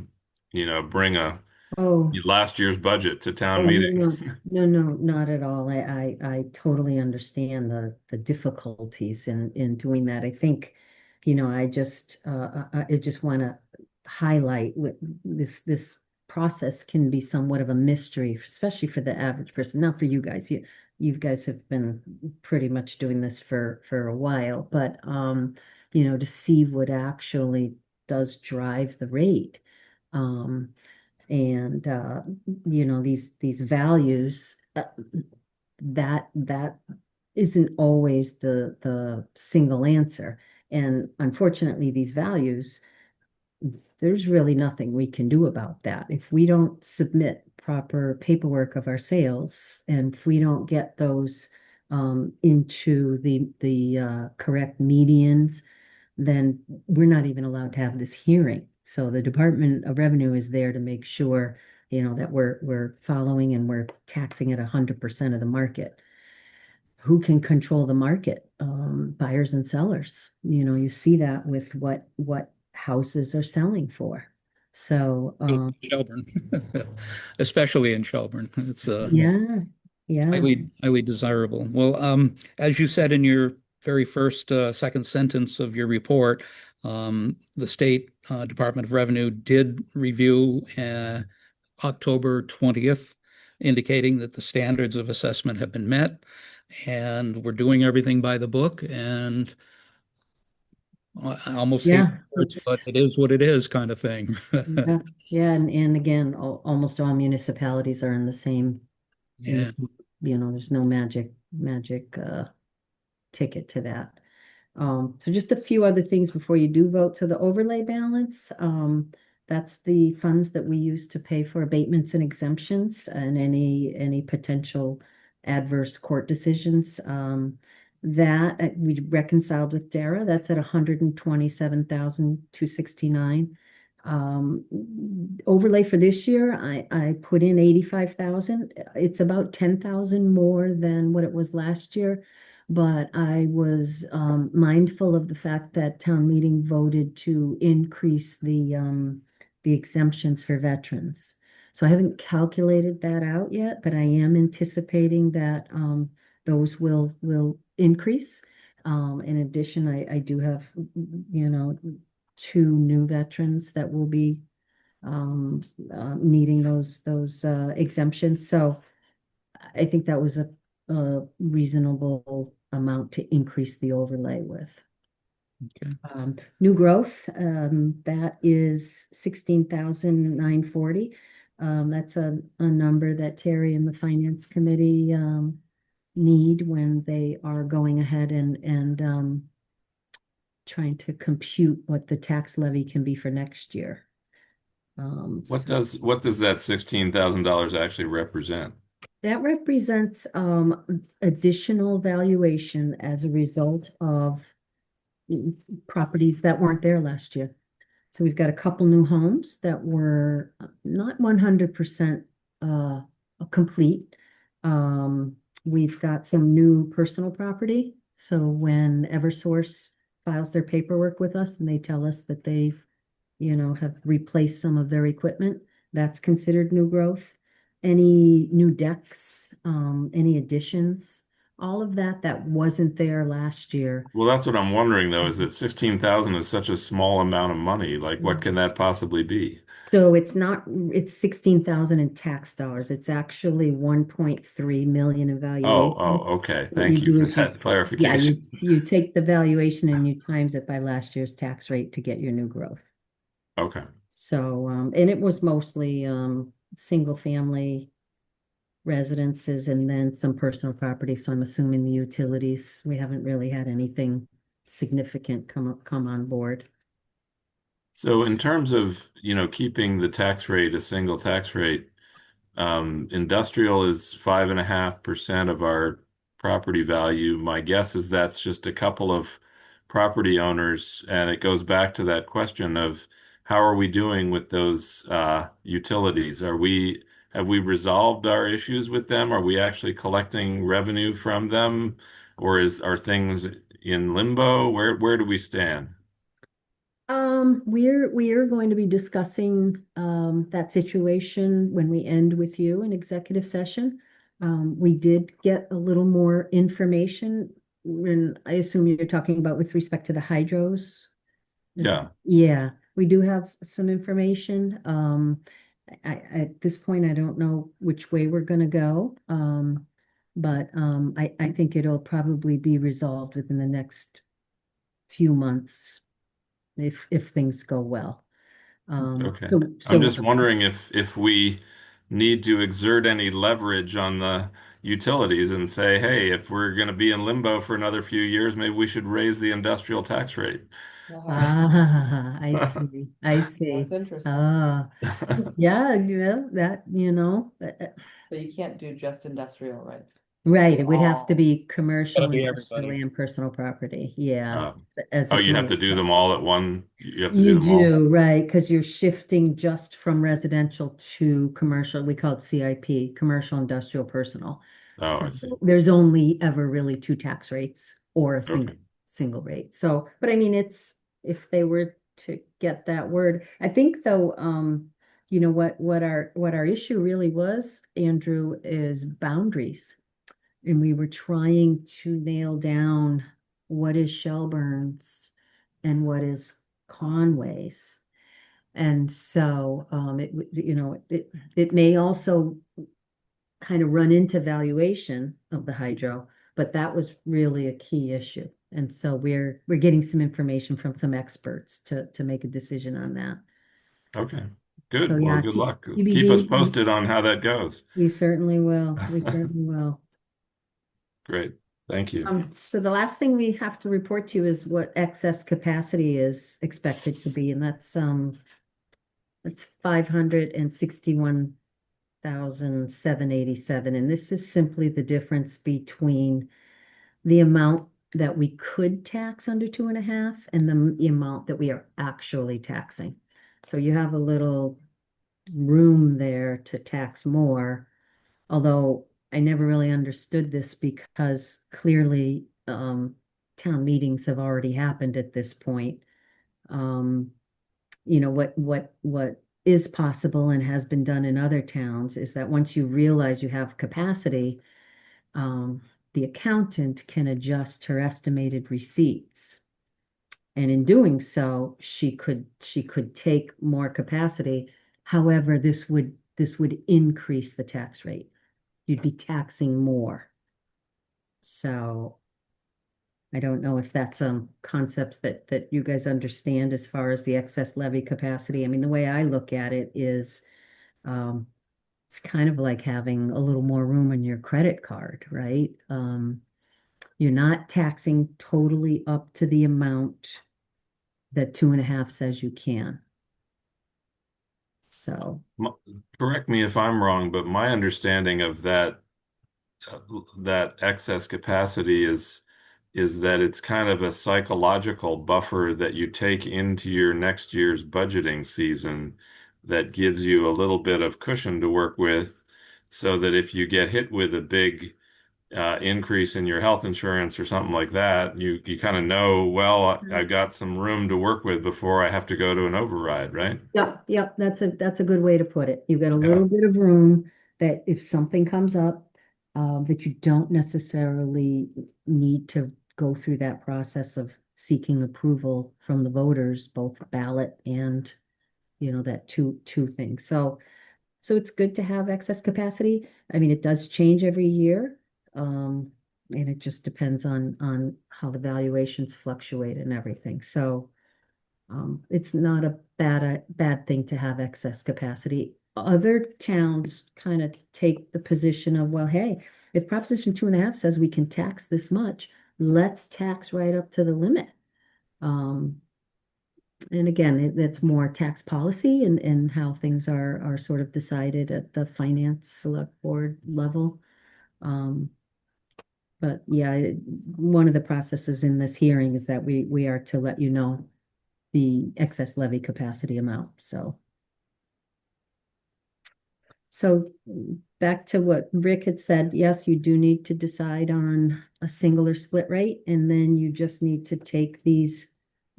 bring a
Oh,
last year's budget to town
oh,
meeting.
no, not at all. I totally understand the difficulties in doing that. I think, I just want to highlight this process can be somewhat of a mystery, especially for the average person. Not for you guys. You guys have been pretty much doing this for a while, but to see what actually does drive the rate. Um, and these values that isn't always the single answer, and unfortunately these values, there's really nothing we can do about that if we don't submit proper paperwork of our sales, and if we don't get those into the correct medians, then we're not even allowed to have this hearing. So the Department of Revenue is there to make sure, that we're following and we're taxing at 100% of the market. Who can control the market? Buyers and sellers. You see that with what houses are selling for. So
Shelburne, especially in Shelburne, it's
yeah, yeah,
highly desirable. Well, as you said in your very first second sentence of your report, the state Department of Revenue did review October 20th, indicating that the standards of assessment have been met, and we're doing everything by the book. And I almost hate
yeah.
words, but it is what it is, kind of thing.
Yeah, yeah, and again, almost all municipalities are in the same,
Yeah.
there's no magic ticket to that. So just a few other things before you do vote. So the overlay balance, that's the funds that we use to pay for abatements and exemptions and any potential adverse court decisions. That we reconciled with Dara, that's at 127,269. Overlay for this year, I put in 85,000. It's about 10,000 more than what it was last year. But I was mindful of the fact that town meeting voted to increase the exemptions for veterans. So I haven't calculated that out yet, but I am anticipating that those will increase. In addition, I do have, two new veterans that will be needing those exemptions. So I think that was a reasonable amount to increase the overlay with.
Okay.
New growth, that is 16,940. That's a number that Terry and the Finance Committee need when they are going ahead and trying to compute what the tax levy can be for next year.
What does that $16,000 actually represent?
That represents additional valuation as a result of properties that weren't there last year. So we've got a couple new homes that were not 100% complete. We've got some new personal property. So when Eversource files their paperwork with us and they tell us that they've, have replaced some of their equipment, that's considered new growth. Any new decks, any additions, all of that wasn't there last year.
Well, that's what I'm wondering though, is that 16,000 is such a small amount of money. Like, what can that possibly be?
So it's not, it's 16,000 in tax dollars. It's actually 1.3 million in
Oh,
valuation.
oh, okay.
What you
Thank you
do
for
is
that
yeah,
clarification.
you take the valuation and you times it by last year's tax rate to get your new growth.
Okay.
So, and it was mostly, single family residences and then some personal property. So I'm assuming the utilities, we haven't really had anything significant come on board.
So in terms of, keeping the tax rate a single tax rate, industrial is 5.5% of our property value. My guess is that's just a couple of property owners, and it goes back to that question of how are we doing with those utilities? Have we resolved our issues with them? Are we actually collecting revenue from them, or are things in limbo? Where do we stand?
We are going to be discussing that situation when we end with you in executive session. We did get a little more information when I assume you're talking about with respect to the hydros.
Yeah.
Yeah, we do have some information. At this point, I don't know which way we're gonna go. But I think it'll probably be resolved within the next few months if things go well.
Okay.
So
I'm
so
just wondering if we need to exert any leverage on the utilities and say, hey, if we're going to be in limbo for another few years, maybe we should raise the industrial tax rate.
I see, I see.
That's interesting.
Yeah, that,
But you can't do just industrial, right?
right, it would have to
All.
be commercial,
Gotta be
industrial,
everybody.
and personal property, yeah,
Uh,
as
oh,
a
you have to
group.
do them all at one. You have to do
You
them all.
do, right, because you're shifting just from residential to commercial. We call it CIP, commercial, industrial, personal.
Oh,
So
I see.
there's only ever really two tax rates or a
Okay.
single rate. So, but I mean, it's if they were to get that word, I think though, what our issue really was, Andrew, is boundaries. And we were trying to nail down what is Shelburne's and what is Conway's. And so it may also kind of run into valuation of the hydro, but that was really a key issue. And so we're getting some information from some experts to make a decision on that.
Okay.
So
Good. Well,
yeah,
good luck. Keep us
TBD,
posted on how that goes.
we certainly will. We certainly will.
Great. Thank you.
So the last thing we have to report to you is what excess capacity is expected to be, and that's 561,787. And this is simply the difference between the amount that we could tax under 2.5 and the amount that we are actually taxing. So you have a little room there to tax more, although I never really understood this because clearly town meetings have already happened at this point. Um, what is possible and has been done in other towns is that once you realize you have capacity, the accountant can adjust her estimated receipts. And in doing so, she could take more capacity. However, this would increase the tax rate. You'd be taxing more. So I don't know if that's concepts that you guys understand as far as the excess levy capacity. I mean, the way I look at it is um, it's kind of like having a little more room on your credit card, right? You're not taxing totally up to the amount that 2.5 says you can. So,
Correct me if I'm wrong, but my understanding of that excess capacity is is that it's kind of a psychological buffer that you take into your next year's budgeting season that gives you a little bit of cushion to work with so that if you get hit with a big increase in your health insurance or something like that, you kind of know, well, I've got some room to work with before I have to go to an override, right?
Yep, yep, that's a good way to put it. You've got a
Yeah.
little bit of room that if something comes up, that you don't necessarily need to go through that process of seeking approval from the voters, both ballot and, that two things. So it's good to have excess capacity. I mean, it does change every year. And it just depends on how the valuations fluctuate and everything. So it's not a bad thing to have excess capacity. Other towns kind of take the position of, well, hey, if Proposition 2.5 says we can tax this much, let's tax right up to the limit. And again, that's more tax policy and how things are sort of decided at the finance select board level. But yeah, one of the processes in this hearing is that we are to let you know the excess levy capacity amount. So back to what Rick had said, yes, you do need to decide on a single or split rate, and then you just need to take these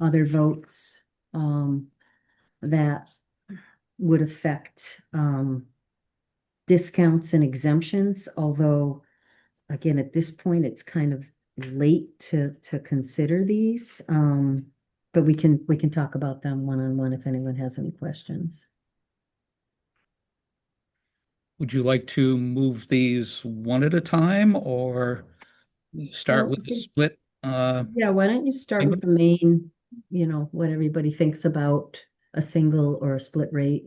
other votes that would affect discounts and exemptions, although again, at this point, it's kind of late to consider these. But we can talk about them one-on-one if anyone has any questions.
Would you like to move these one at a time or start with the split?
Yeah, why don't you start with the main, what everybody thinks about a single or a split rate?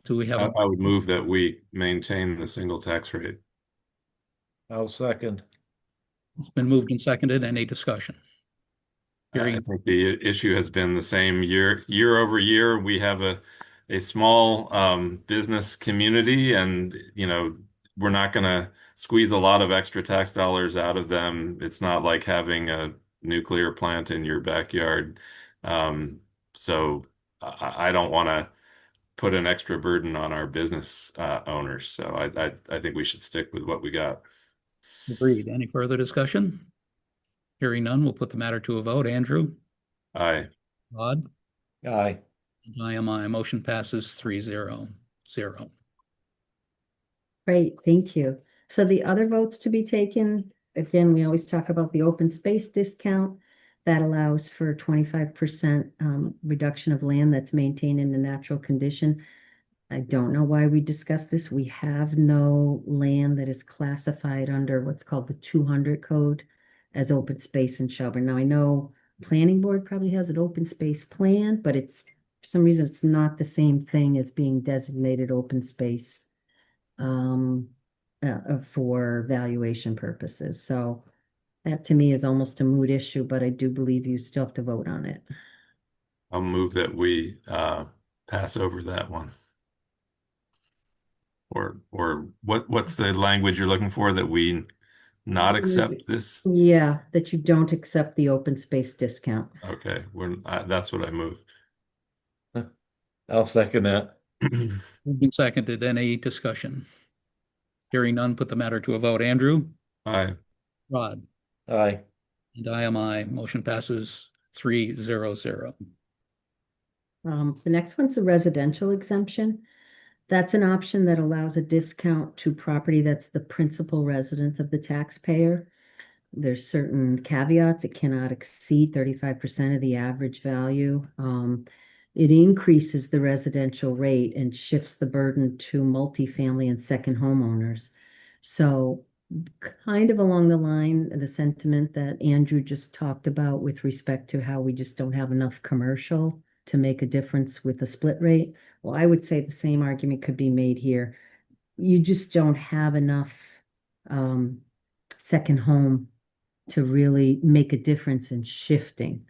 Do we have
I would move that we maintain the single tax rate.
I'll second.
It's been moved and seconded. Any discussion?
I think the issue has been the same year over year. We have a small business community, and we're not going to squeeze a lot of extra tax dollars out of them. It's not like having a nuclear plant in your backyard. So I don't want to put an extra burden on our business owners. So I think we should stick with what we got.
Agreed. Any further discussion? Hearing none, we'll put the matter to a vote. Andrew?
Aye.
Rod?
Aye.
And I am aye. Motion passes 3-0.
Great, thank you. So the other votes to be taken, again, we always talk about the open space discount. That allows for 25% reduction of land that's maintained in the natural condition. I don't know why we discussed this. We have no land that is classified under what's called the 200 code as open space in Shelburne. Now, I know planning board probably has an open space plan, but for some reason, it's not the same thing as being designated open space for valuation purposes. So that to me is almost a moot issue, but I do believe you still have to vote on it.
I'll move that we pass over that one. Or what's the language you're looking for, that we not accept this?
Yeah, that you don't accept the open space discount.
Okay, that's what I moved.
I'll second that.
Moved and seconded. Any discussion? Hearing none, put the matter to a vote. Andrew?
Aye.
Rod?
Aye.
And I am aye. Motion passes 3-0.
The next one's the residential exemption. That's an option that allows a discount to property that's the principal residence of the taxpayer. There's certain caveats. It cannot exceed 35% of the average value. It increases the residential rate and shifts the burden to multifamily and second homeowners. So kind of along the line, the sentiment that Andrew just talked about with respect to how we just don't have enough commercial to make a difference with the split rate. Well, I would say the same argument could be made here. You just don't have enough second home to really make a difference in shifting.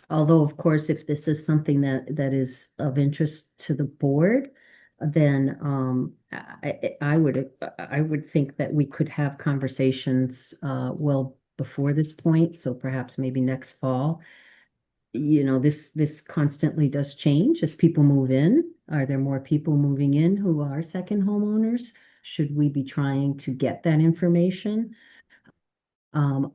Although, of course, if this is something that is of interest to the board, then I would think that we could have conversations well before this point, so perhaps maybe next fall. This constantly does change as people move in. Are there more people moving in who are second homeowners? Should we be trying to get that information? I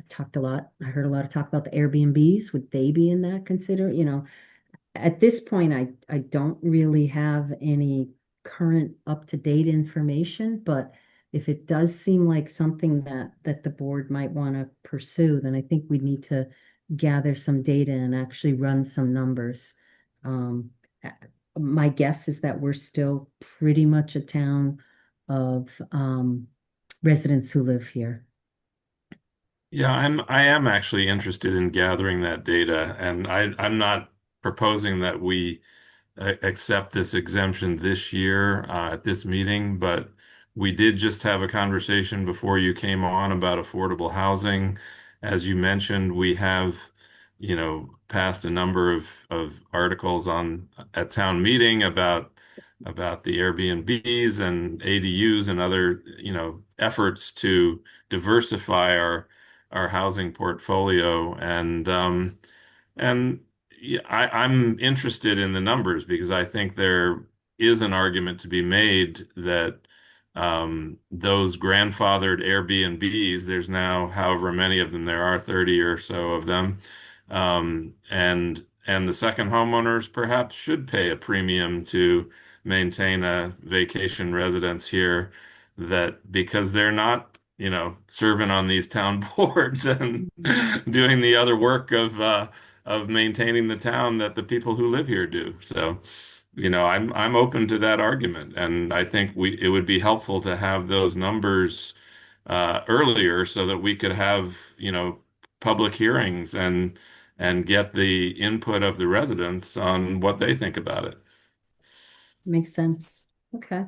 talked a lot. I heard a lot of talk about the Airbnbs. Would they be in that at this point, I don't really have any current up-to-date information, but if it does seem like something that the board might want to pursue, then I think we need to gather some data and actually run some numbers. Um, my guess is that we're still pretty much a town of residents who live here.
Yeah, I am actually interested in gathering that data, and I'm not proposing that we accept this exemption this year at this meeting, but we did just have a conversation before you came on about affordable housing. As you mentioned, we have, passed a number of articles on at town meeting about the Airbnbs and ADUs and other, efforts to diversify our housing portfolio. And yeah, I'm interested in the numbers because I think there is an argument to be made that those grandfathered Airbnbs, there's now however many of them there are, 30 or so of them, and the second homeowners perhaps should pay a premium to maintain a vacation residence here, that because they're not, serving on these town boards and doing the other work of maintaining the town that the people who live here do. So, I'm open to that argument, and I think it would be helpful to have those numbers earlier so that we could have, public hearings and get the input of the residents on what they think about it.
Makes sense. Okay.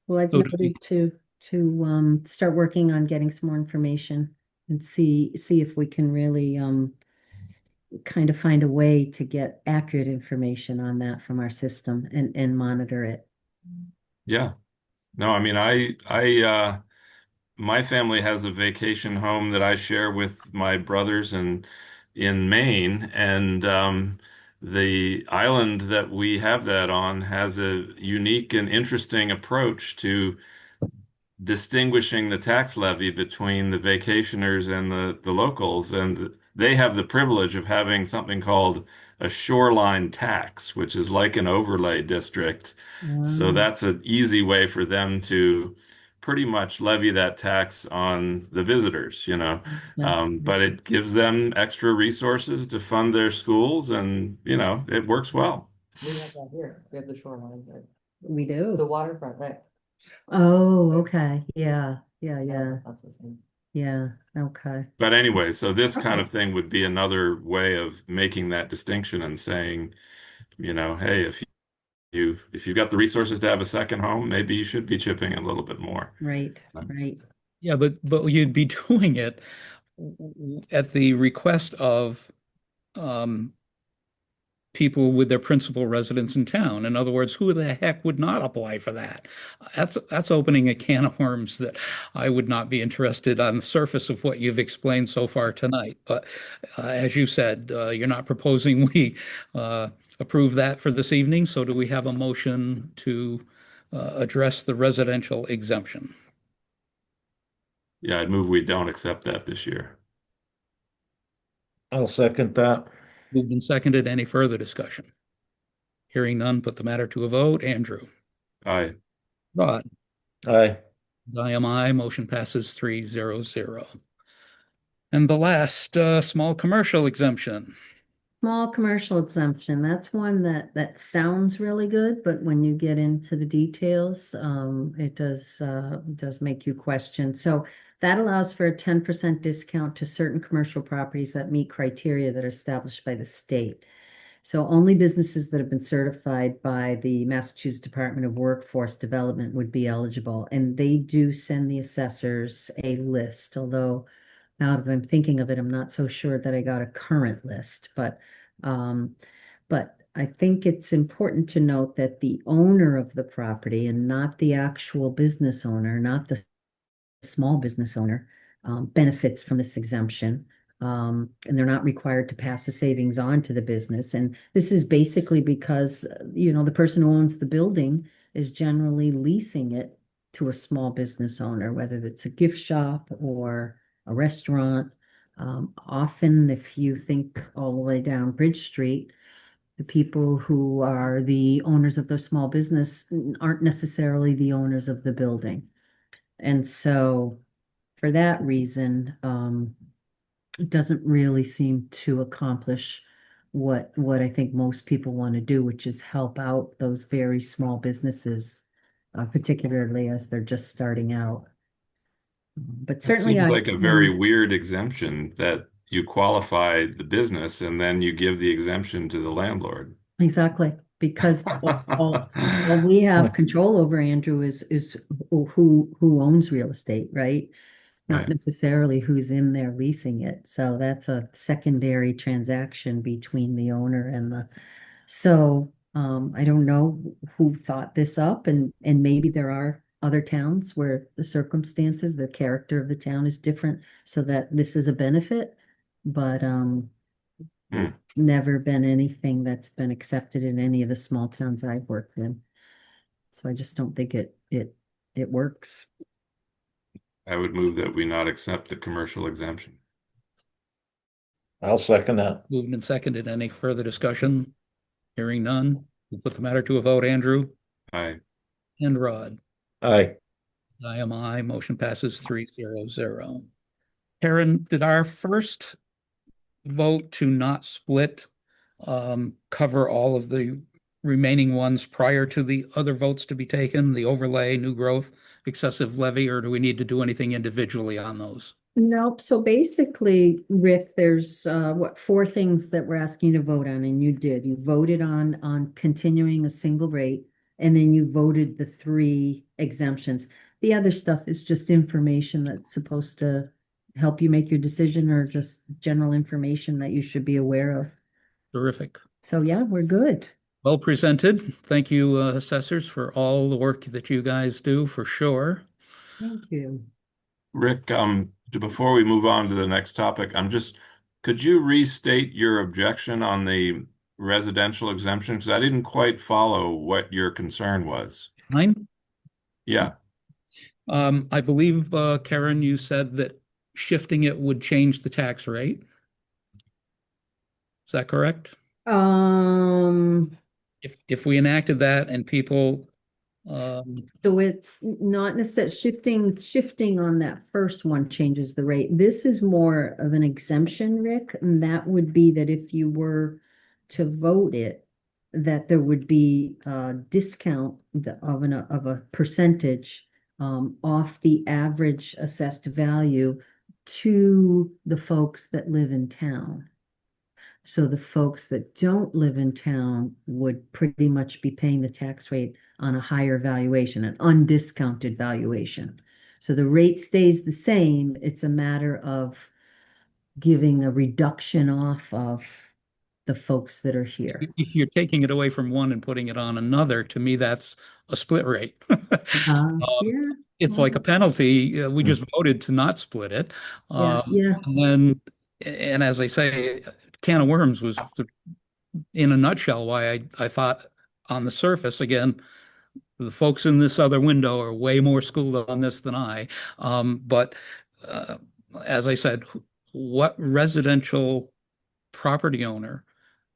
Well, I've
So do we-
noted to start working on getting some more information and see if we can really kind of find a way to get accurate information on that from our system and monitor it.
Yeah. No, I mean, my family has a vacation home that I share with my brothers and in Maine, and the island that we have that on has a unique and interesting approach to distinguishing the tax levy between the vacationers and the locals. And they have the privilege of having something called a shoreline tax, which is like an overlay district. So
Wow.
that's an easy way for them to pretty much levy that tax on the visitors,
Yeah.
But it gives them extra resources to fund their schools, and, it works well.
We have that here. We have the shoreline, right?
We
The
do.
waterfront, right?
Oh, okay. Yeah.
That's the same.
Yeah. Okay.
But anyway, so this kind
Okay.
of thing would be another way of making that distinction and saying, hey, if you've got the resources to have a second home, maybe you should be chipping a little bit more.
Right. Right.
Yeah, but you'd be doing it at the request of um, people with their principal residence in town. In other words, who the heck would not apply for that? That's opening a can of worms that I would not be interested on the surface of what you've explained so far tonight. But as you said, you're not proposing we approve that for this evening. So do we have a motion to address the residential exemption?
Yeah, I'd move we don't accept that this year.
I'll second that.
Moved and seconded. Any further discussion? Hearing none, put the matter to a vote. Andrew,
Aye.
Rod,
Aye.
I am I. Motion passes 3-0-0. And the last small commercial exemption.
Small commercial exemption, that's one that sounds really good, but when you get into the details, it does make you question. So that allows for a 10% discount to certain commercial properties that meet criteria that are established by the state. So only businesses that have been certified by the Massachusetts Department of Workforce Development would be eligible, and they do send the assessors a list, although now that I'm thinking of it, I'm not so sure that I got a current list, um, but I think it's important to note that the owner of the property and not the actual business owner, not the small business owner, benefits from this exemption. And they're not required to pass the savings on to the business. And this is basically because, the person who owns the building is generally leasing it to a small business owner, whether it's a gift shop or a restaurant. Often, if you think all the way down Bridge Street, the people who are the owners of the small business aren't necessarily the owners of the building. And so for that reason, it doesn't really seem to accomplish what I think most people want to do, which is help out those very small businesses, particularly as they're just starting out. But
That
certainly
seems
I,
like a very weird exemption that you qualify the business and then you give the exemption to the landlord.
exactly, because all we have control over, Andrew, is who owns real estate, right? Not
Right.
necessarily who's in there leasing it. So that's a secondary transaction between the owner and I don't know who thought this up, and maybe there are other towns where the circumstances, the character of the town is different, so that this is a benefit. But
Hmm.
never been anything that's been accepted in any of the small towns I've worked in. So I just don't think it works.
I would move that we not accept the commercial exemption.
I'll second that.
Moved and seconded. Any further discussion? Hearing none. We'll put the matter to a vote. Andrew
Aye.
and Rod.
Aye.
I am aye. Motion passes 3-0-0. Karen, did our first vote to not split cover all of the remaining ones prior to the other votes to be taken, the overlay, new growth, excessive levy, or do we need to do anything individually on those?
Nope. So basically, Rick, there's four things that we're asking you to vote on, and you did. You voted on continuing a single rate, and then you voted the three exemptions. The other stuff is just information that's supposed to help you make your decision, or just general information that you should be aware of.
Terrific.
So yeah, we're good.
Well presented. Thank you, assessors, for all the work that you guys do, for sure.
Thank you.
Rick, before we move on to the next topic, could you restate your objection on the residential exemption? Because I didn't quite follow what your concern was.
Fine.
Yeah.
I believe, Karen, you said that shifting it would change the tax rate. Is that correct? If we enacted that and people,
So it's not necessarily shifting on that first one changes the rate. This is more of an exemption, Rick, and that would be that if you were to vote it, that there would be a discount of a percentage off the average assessed value to the folks that live in town. So the folks that don't live in town would pretty much be paying the tax rate on a higher valuation, an undiscounted valuation. So the rate stays the same. It's a matter of giving a reduction off of the folks that are here.
if you're taking it away from one and putting it on another, to me, that's a split rate.
Yeah.
It's like a penalty. We just voted to not split it.
Yeah.
And as I say, can of worms was in a nutshell why I thought on the surface, again, the folks in this other window are way more schooled on this than I. But as I said, what residential property owner,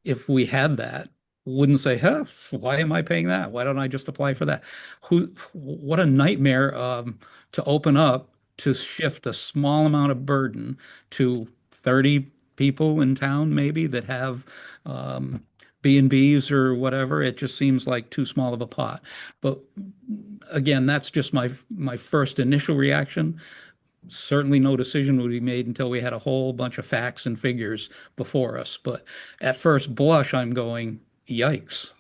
if we had that, wouldn't say, huh, why am I paying that? Why don't I just apply for that? What a nightmare to open up to shift a small amount of burden to 30 people in town, maybe that have B&Bs or whatever. It just seems like too small of a pot. But again, that's just my first initial reaction. Certainly no decision would be made until we had a whole bunch of facts and figures before us. But at first blush, I'm going, yikes.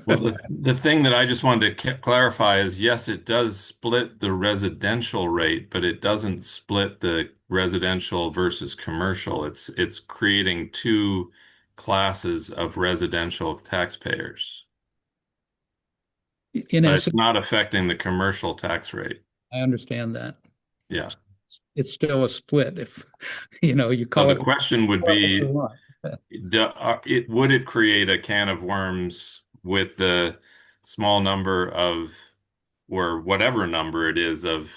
Well, the thing that I just wanted to clarify is, yes, it does split the residential rate, but it doesn't split the residential versus commercial. It's creating two classes of residential taxpayers,
In
but it's
essence,
not affecting the commercial tax rate.
I understand that.
Yeah.
It's still a split if, you
So
call
the
it
question would
what you
be,
want.
would it create a can of worms with the small number of, or whatever number it is of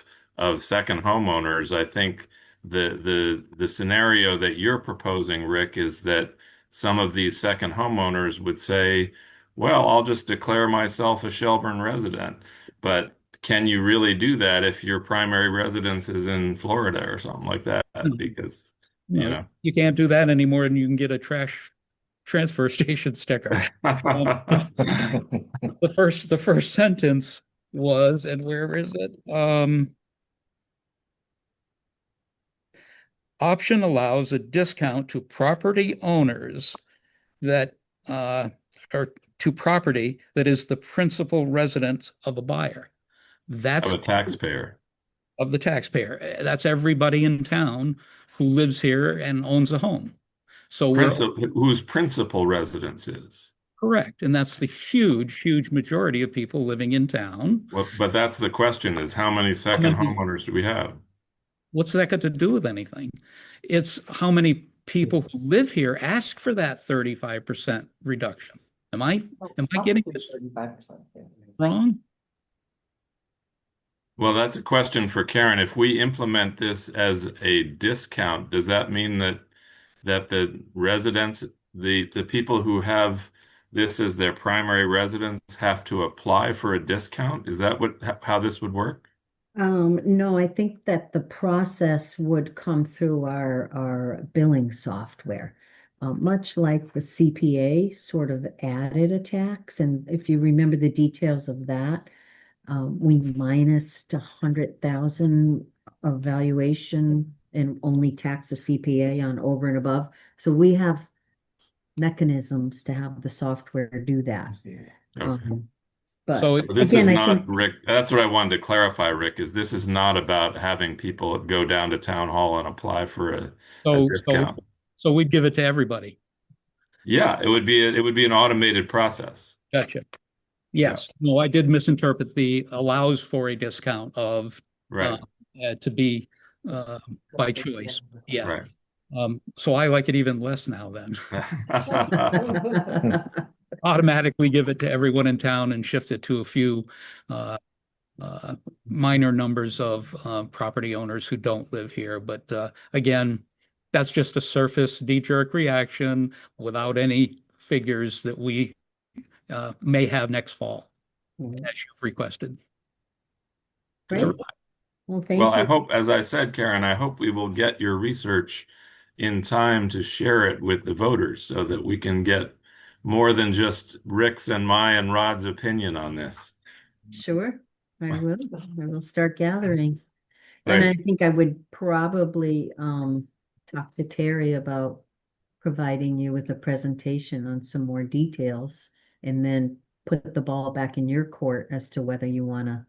second homeowners? I think the scenario that you're proposing, Rick, is that some of these second homeowners would say, well, I'll just declare myself a Shelburne resident. But can you really do that if your primary residence is in Florida or something like that? Because, you
No,
know.
you can't do that anymore, and you can get a trash transfer station sticker. Um, the first sentence was, and where is it? Option allows a discount to property owners that or to property that is the principal residence of a buyer.
Of
That's
a taxpayer.
of the taxpayer. That's everybody in town who lives here and owns a home. So we're
Whose principal residence is.
correct. And that's the huge, huge majority of people living in town.
Well, but that's the question, is how many second homeowners do we have?
What's that got to do with anything? It's how many people who live here ask for that 35% reduction. Am I getting this
35%.
wrong?
Well, that's a question for Karen. If we implement this as a discount, does that mean that the residents, the people who have this as their primary residence have to apply for a discount? Is that how this would work?
No, I think that the process would come through our billing software. Much like the CPA sort of added a tax, and if you remember the details of that, we minused 100,000 of valuation and only tax the CPA on over and above. So we have mechanisms to have the software do that.
Okay.
But
So
This
again,
is
I
not,
think
Rick, that's what I wanted to clarify, Rick, is this is not about having people go down to town hall and apply for a
so so
discount.
so we'd give it to everybody.
Yeah, it would be an automated process.
Gotcha. Yes. No, I did misinterpret the allows for a discount of
Right.
to be by choice. Yeah.
Right.
So I like it even less now then. Automatically give it to everyone in town and shift it to a few minor numbers of property owners who don't live here. But again, that's just a surface knee-jerk reaction without any figures that we may have next fall, as you've requested.
Great. Well, thank
Well, I
you.
hope, as I said, Karen, I hope we will get your research in time to share it with the voters so that we can get more than just Rick's and my and Rod's opinion on this.
Sure, I will. I will start gathering. And I
Great.
think I would probably talk to Terry about providing you with a presentation on some more details and then put the ball back in your court as to whether you want to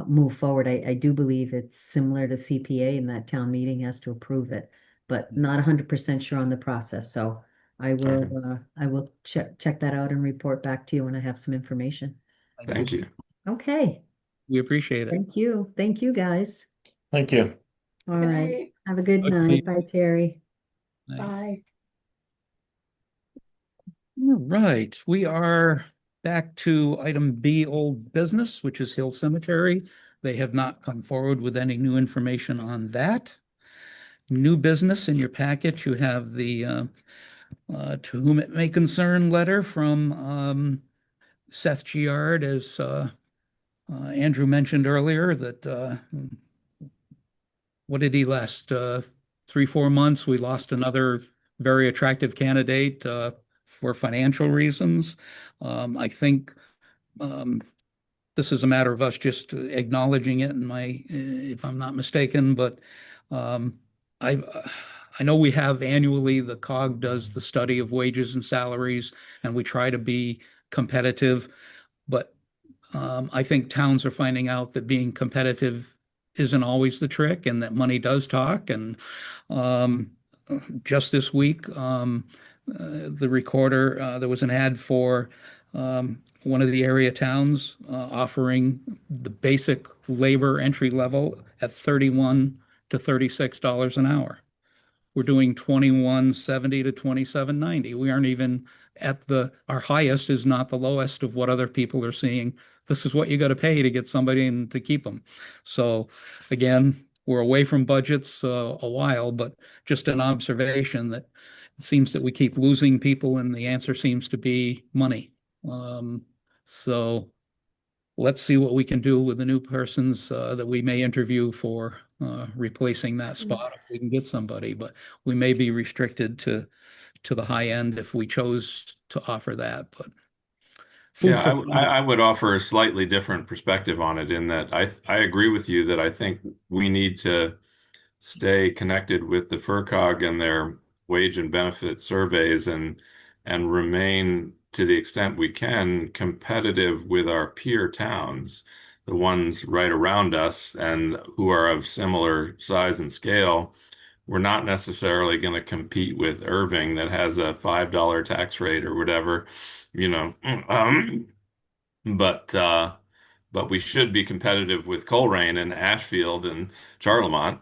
move forward. I do believe it's similar to CPA and that town meeting has to approve it, but not 100% sure on the process. So I will check that out and report back to you when I have some information.
Thank you.
Okay,
We appreciate it.
thank you. Thank you, guys.
Thank you.
All right.
Night.
Have a good
Good
night.
night.
Bye, Terry.
Bye.
All right, we are back to item B, old business, which is Hill Cemetery. They have not come forward with any new information on that. New business in your packet, you have the to whom it may concern letter from Seth Giard, as Andrew mentioned earlier, that what did he last 3-4 months? We lost another very attractive candidate for financial reasons. I think this is a matter of us just acknowledging it, if I'm not mistaken. But I know we have annually, the COG does the study of wages and salaries, and we try to be competitive. But I think towns are finding out that being competitive isn't always the trick, and that money does talk. And just this week, the recorder. There was an ad for one of the area towns offering the basic labor entry level at 31 to $36 an hour. We're doing 21.70 to 27.90. We aren't even at our highest is not the lowest of what other people are seeing. This is what you got to pay to get somebody and to keep them. So again, we're away from budgets a while, but just an observation that it seems that we keep losing people and the answer seems to be money. So let's see what we can do with the new persons that we may interview for replacing that spot if we can get somebody, but we may be restricted to the high end if we chose to offer that. But food
Yeah,
for
I
thought.
would offer a slightly different perspective on it in that I agree with you that I think we need to stay connected with the FERCog and their wage and benefit surveys and remain to the extent we can competitive with our peer towns, the ones right around us and who are of similar size and scale. We're not necessarily going to compete with Irving that has a $5 tax rate or whatever, you know. But but we should be competitive with Coleraine and Ashfield and Charlemont,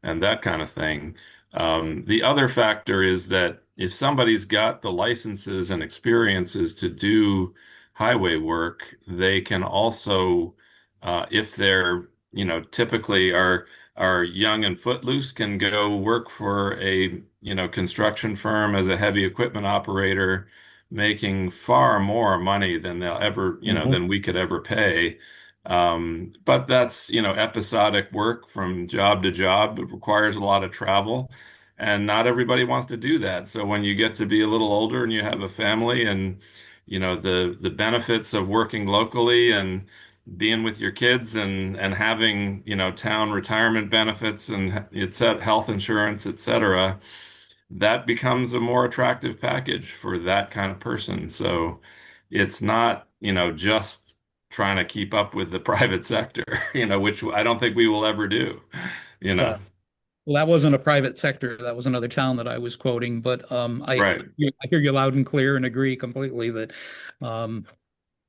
and that kind of thing. The other factor is that if somebody's got the licenses and experiences to do highway work, they can also, if they're, typically are young and footloose, can go work for a, construction firm as a heavy equipment operator making far more money than they'll ever,
Mhm.
than we could ever pay. But that's, episodic work from job to job. It requires a lot of travel, and not everybody wants to do that. So when you get to be a little older and you have a family and, the benefits of working locally and being with your kids and having, town retirement benefits and it's health insurance, et cetera, that becomes a more attractive package for that kind of person. So it's not, just trying to keep up with the private sector, which I don't think we will ever do, you know.
Well, that wasn't a private sector. That was another town that I was quoting. But
Right.
I hear you loud and clear and agree completely that um,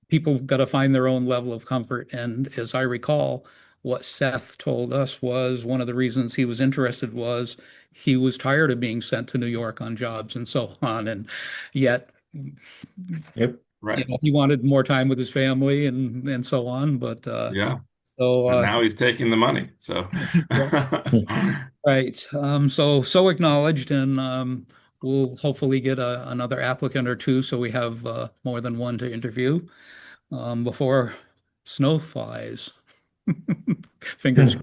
people got to find their own level of comfort. And as I recall, what Seth told us was one of the reasons he was interested was he was tired of being sent to New York on jobs and so on. And yet,
Yep.
Right.
he wanted more time with his family and so on. But
Yeah.
so
And now he's taking the money. So
yeah, right. So acknowledged, and we'll hopefully get another applicant or two, so we have more than one to interview before snow flies. Fingers.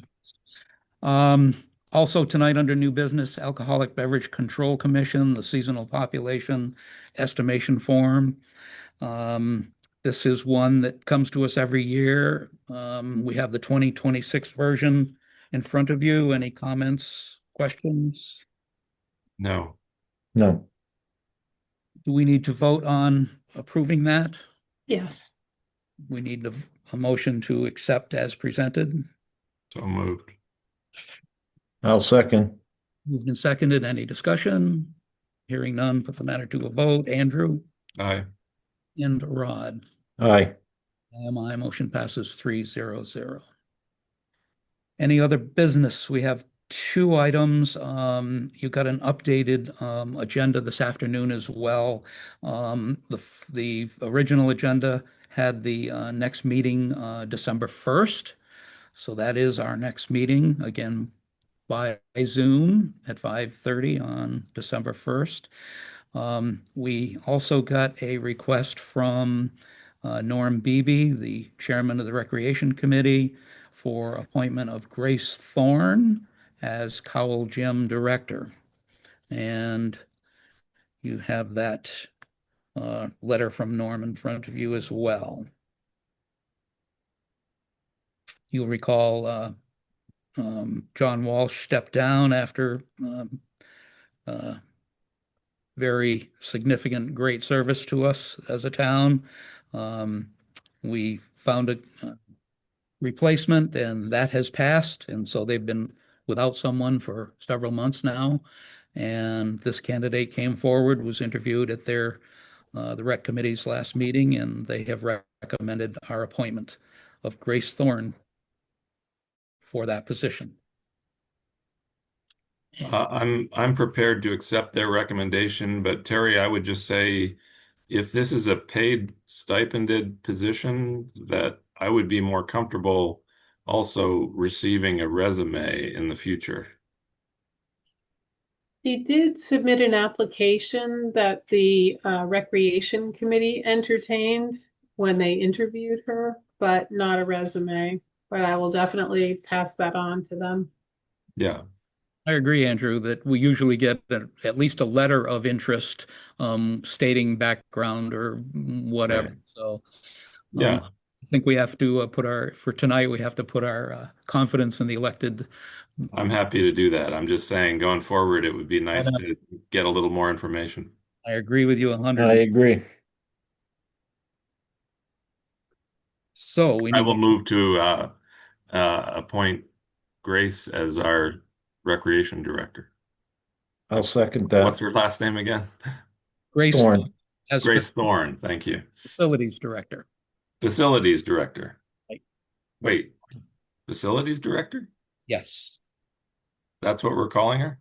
Um, Also tonight under new business, Alcoholic Beverage Control Commission, the seasonal population estimation form. Um, this is one that comes to us every year. We have the 2026 version in front of you. Any comments, questions?
no.
No.
Do we need to vote on approving that?
Yes.
We need a motion to accept as presented.
So moved.
I'll second.
Moved and seconded. Any discussion? Hearing none, put the matter to a vote. Andrew
Aye.
and Rod.
Aye.
My motion passes 3-0-0. Any other business? We have two items. You got an updated agenda this afternoon as well. The original agenda had the next meeting December 1st. So that is our next meeting, again, by Zoom at 5:30 on December 1st. We also got a request from Norm Beebe, the chairman of the Recreation Committee, for appointment of Grace Thorne as Cowell Gym Director. And you have that letter from Norm in front of you as well. You'll recall John Walsh stepped down after uh, very significant, great service to us as a town. We found a replacement, and that has passed, and so they've been without someone for several months now. And this candidate came forward, was interviewed at the rec committee's last meeting, and they have recommended our appointment of Grace Thorne for that position.
I'm prepared to accept their recommendation, but Terry, I would just say if this is a paid stipended position, that I would be more comfortable also receiving a resume in the future.
He did submit an application that the Recreation Committee entertained when they interviewed her, but not a resume. But I will definitely pass that on to them.
Yeah.
I agree, Andrew, that we usually get at least a letter of interest stating background or whatever.
Right.
So
Yeah.
I think we have to for tonight, we have to put our confidence in the elected.
I'm happy to do that. I'm just saying going forward, it would be
I
nice
know.
to get a little more information.
I agree with you 100.
I agree.
So we
I
need
will move to appoint Grace as our recreation director.
I'll second
What's
that.
her last name again?
Grace
Thorne.
as
Grace Thorne. Thank you.
facilities director.
Facilities director.
Right.
Wait, facilities director?
Yes,
That's what we're calling her?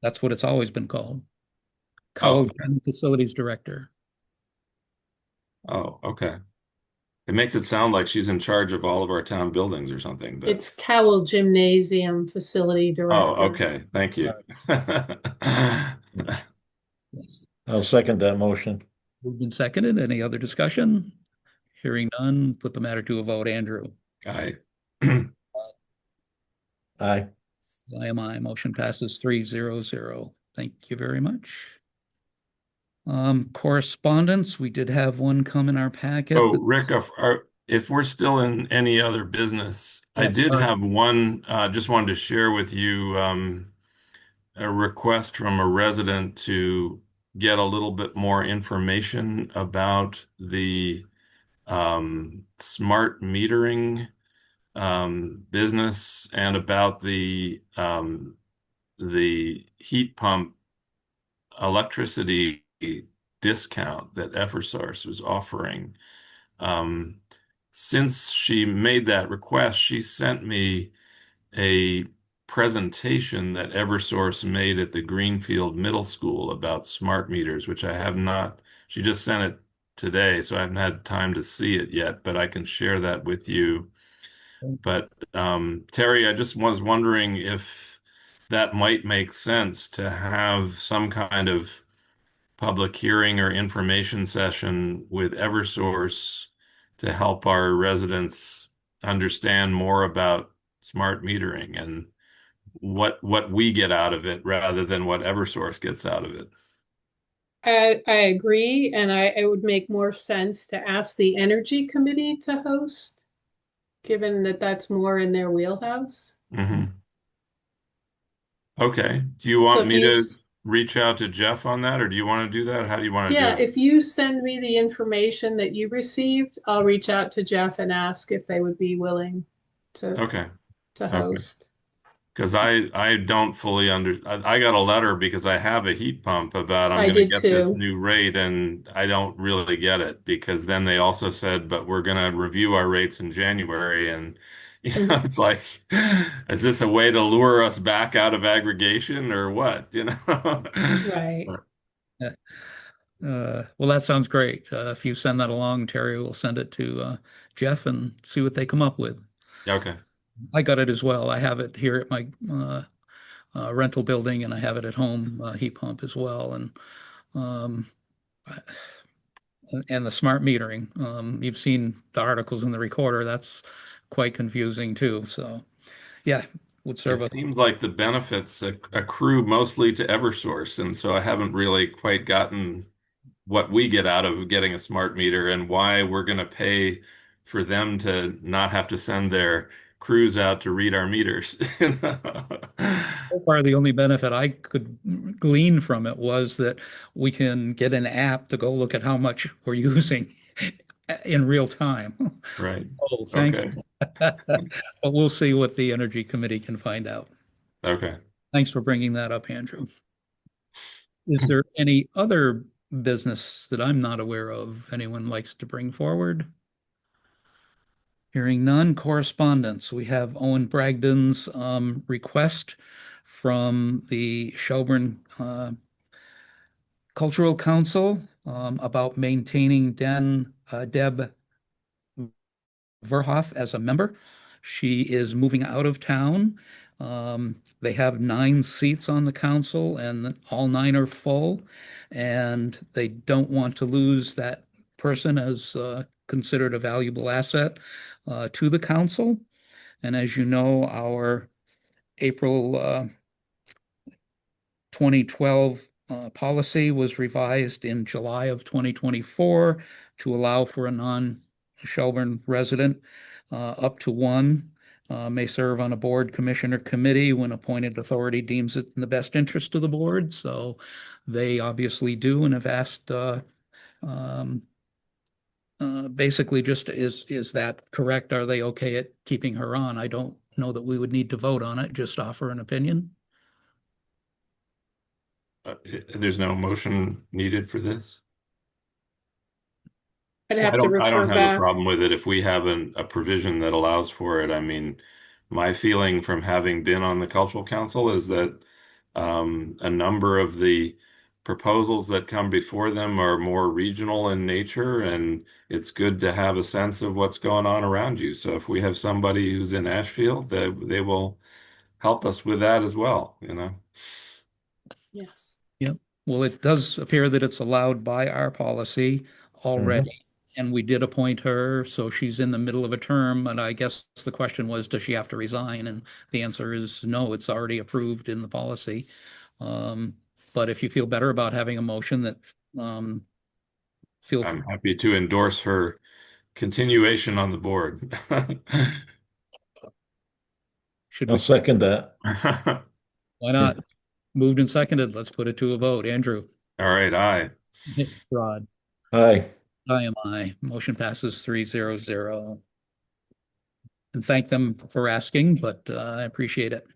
that's what it's always been called.
Oh,
College
okay.
and facilities director.
Oh, okay. It makes it sound like she's in charge of all of our town buildings or something, but
It's Cowell Gymnasium Facility
oh,
Director.
okay. Thank you.
Yes.
I'll second that motion.
Moved and seconded. Any other discussion? Hearing none, put the matter to a vote. Andrew.
I
Aye.
I am I. Motion passes 3-0-0. Thank you very much. Correspondence, we did have one come in our packet.
Oh, Rick, if we're still in any other business, I
Yeah,
did
sorry.
have one, just wanted to share with you a request from a resident to get a little bit more information about the smart metering business and about the heat pump electricity discount that Eversource was offering. Um, since she made that request, she sent me a presentation that Eversource made at the Greenfield Middle School about smart meters, which I have not, she just sent it today, so I haven't had time to see it yet, but I can share that with you. But Terry, I just was wondering if that might make sense to have some kind of public hearing or information session with Eversource to help our residents understand more about smart metering and what we get out of it rather than what Eversource gets out of it.
I agree, and it would make more sense to ask the Energy Committee to host, given that that's more in their wheelhouse.
Mm-hmm. Okay. Do you
So
want
if
me
you,
to reach out to Jeff on that, or do you want to do that? How do you want to
yeah,
do it?
if you send me the information that you received, I'll reach out to Jeff and ask if they would be willing to
Okay. Okay.
host.
Because I don't fully I got a letter because I have a heat pump about I'm
I
going to
did
get this
too.
new rate and I don't really get it because then they also said, but we're going to review our rates in January and it's like, is this a way to lure us back out of aggregation or what?
Right.
Well, that sounds great. If you send that along, Terry will send it to Jeff and see what they come up with.
Okay.
I got it as well. I have it here at my rental building, and I have it at home, heat pump as well, um, and the smart metering. You've seen the articles in the recorder. That's quite confusing too. So, yeah, would serve
It
us.
seems like the benefits accrue mostly to Eversource, and so I haven't really quite gotten what we get out of getting a smart meter and why we're going to pay for them to not have to send their crews out to read our meters.
So far, the only benefit I could glean from it was that we can get an app to go look at how much we're using in real time.
Right.
Oh, thanks.
Okay.
But we'll see what the Energy Committee can find out.
Okay.
Thanks for bringing that up, Andrew. Is there any other business that I'm not aware of anyone likes to bring forward? Hearing none, correspondence. We have Owen Bragdon's request from the Shelburne Cultural Council about maintaining Deb Verhoff as a member. She is moving out of town. They have 9 seats on the council, and all 9 are full, and they don't want to lose that person as considered a valuable asset to the council. And as you know, our April 2012 policy was revised in July of 2024 to allow for a non-Shelburne resident up to 1 may serve on a board, commission, or committee when appointed authority deems it in the best interest of the board. So they obviously do and have asked basically just is that correct? Are they okay at keeping her on? I don't know that we would need to vote on it, just offer an opinion.
There's no motion needed for this.
I'd
I
have to
don't
refer
have a
back.
problem with it if we have a provision that allows for it. I mean, my feeling from having been on the Cultural Council is that a number of the proposals that come before them are more regional in nature, and it's good to have a sense of what's going on around you. So if we have somebody who's in Ashfield, they will help us with that as well, you know?
Yes.
Yep. Well, it does appear that it's allowed by our policy already. And we did appoint her, so she's in the middle of a term. And I guess the question was, does she have to resign? And the answer is no, it's already approved in the policy. But if you feel better about having a motion that feel
I'm happy to endorse her continuation on the board.
should
I'll
we,
second that.
why not? Moved and seconded. Let's put it to a vote. Andrew.
All right, aye.
Rod.
Aye.
I am aye. Motion passes 3-0-0. And thank them for asking, but I appreciate it.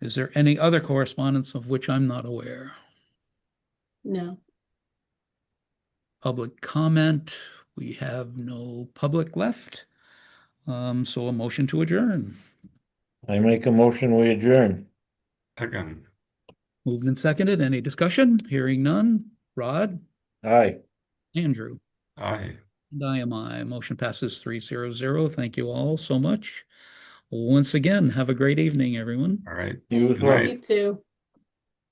Is there any other correspondence of which I'm not aware?
No.
Public comment. We have no public left. So a motion to adjourn.
I make a motion, we adjourn.
Second.
Moved and seconded. Any discussion? Hearing none. Rod,
Aye.
Andrew,
Aye.
and I am aye. Motion passes 3-0-0. Thank you all so much. Once again, have a great evening, everyone.
All right.
You as
Good
well.
night.
You too.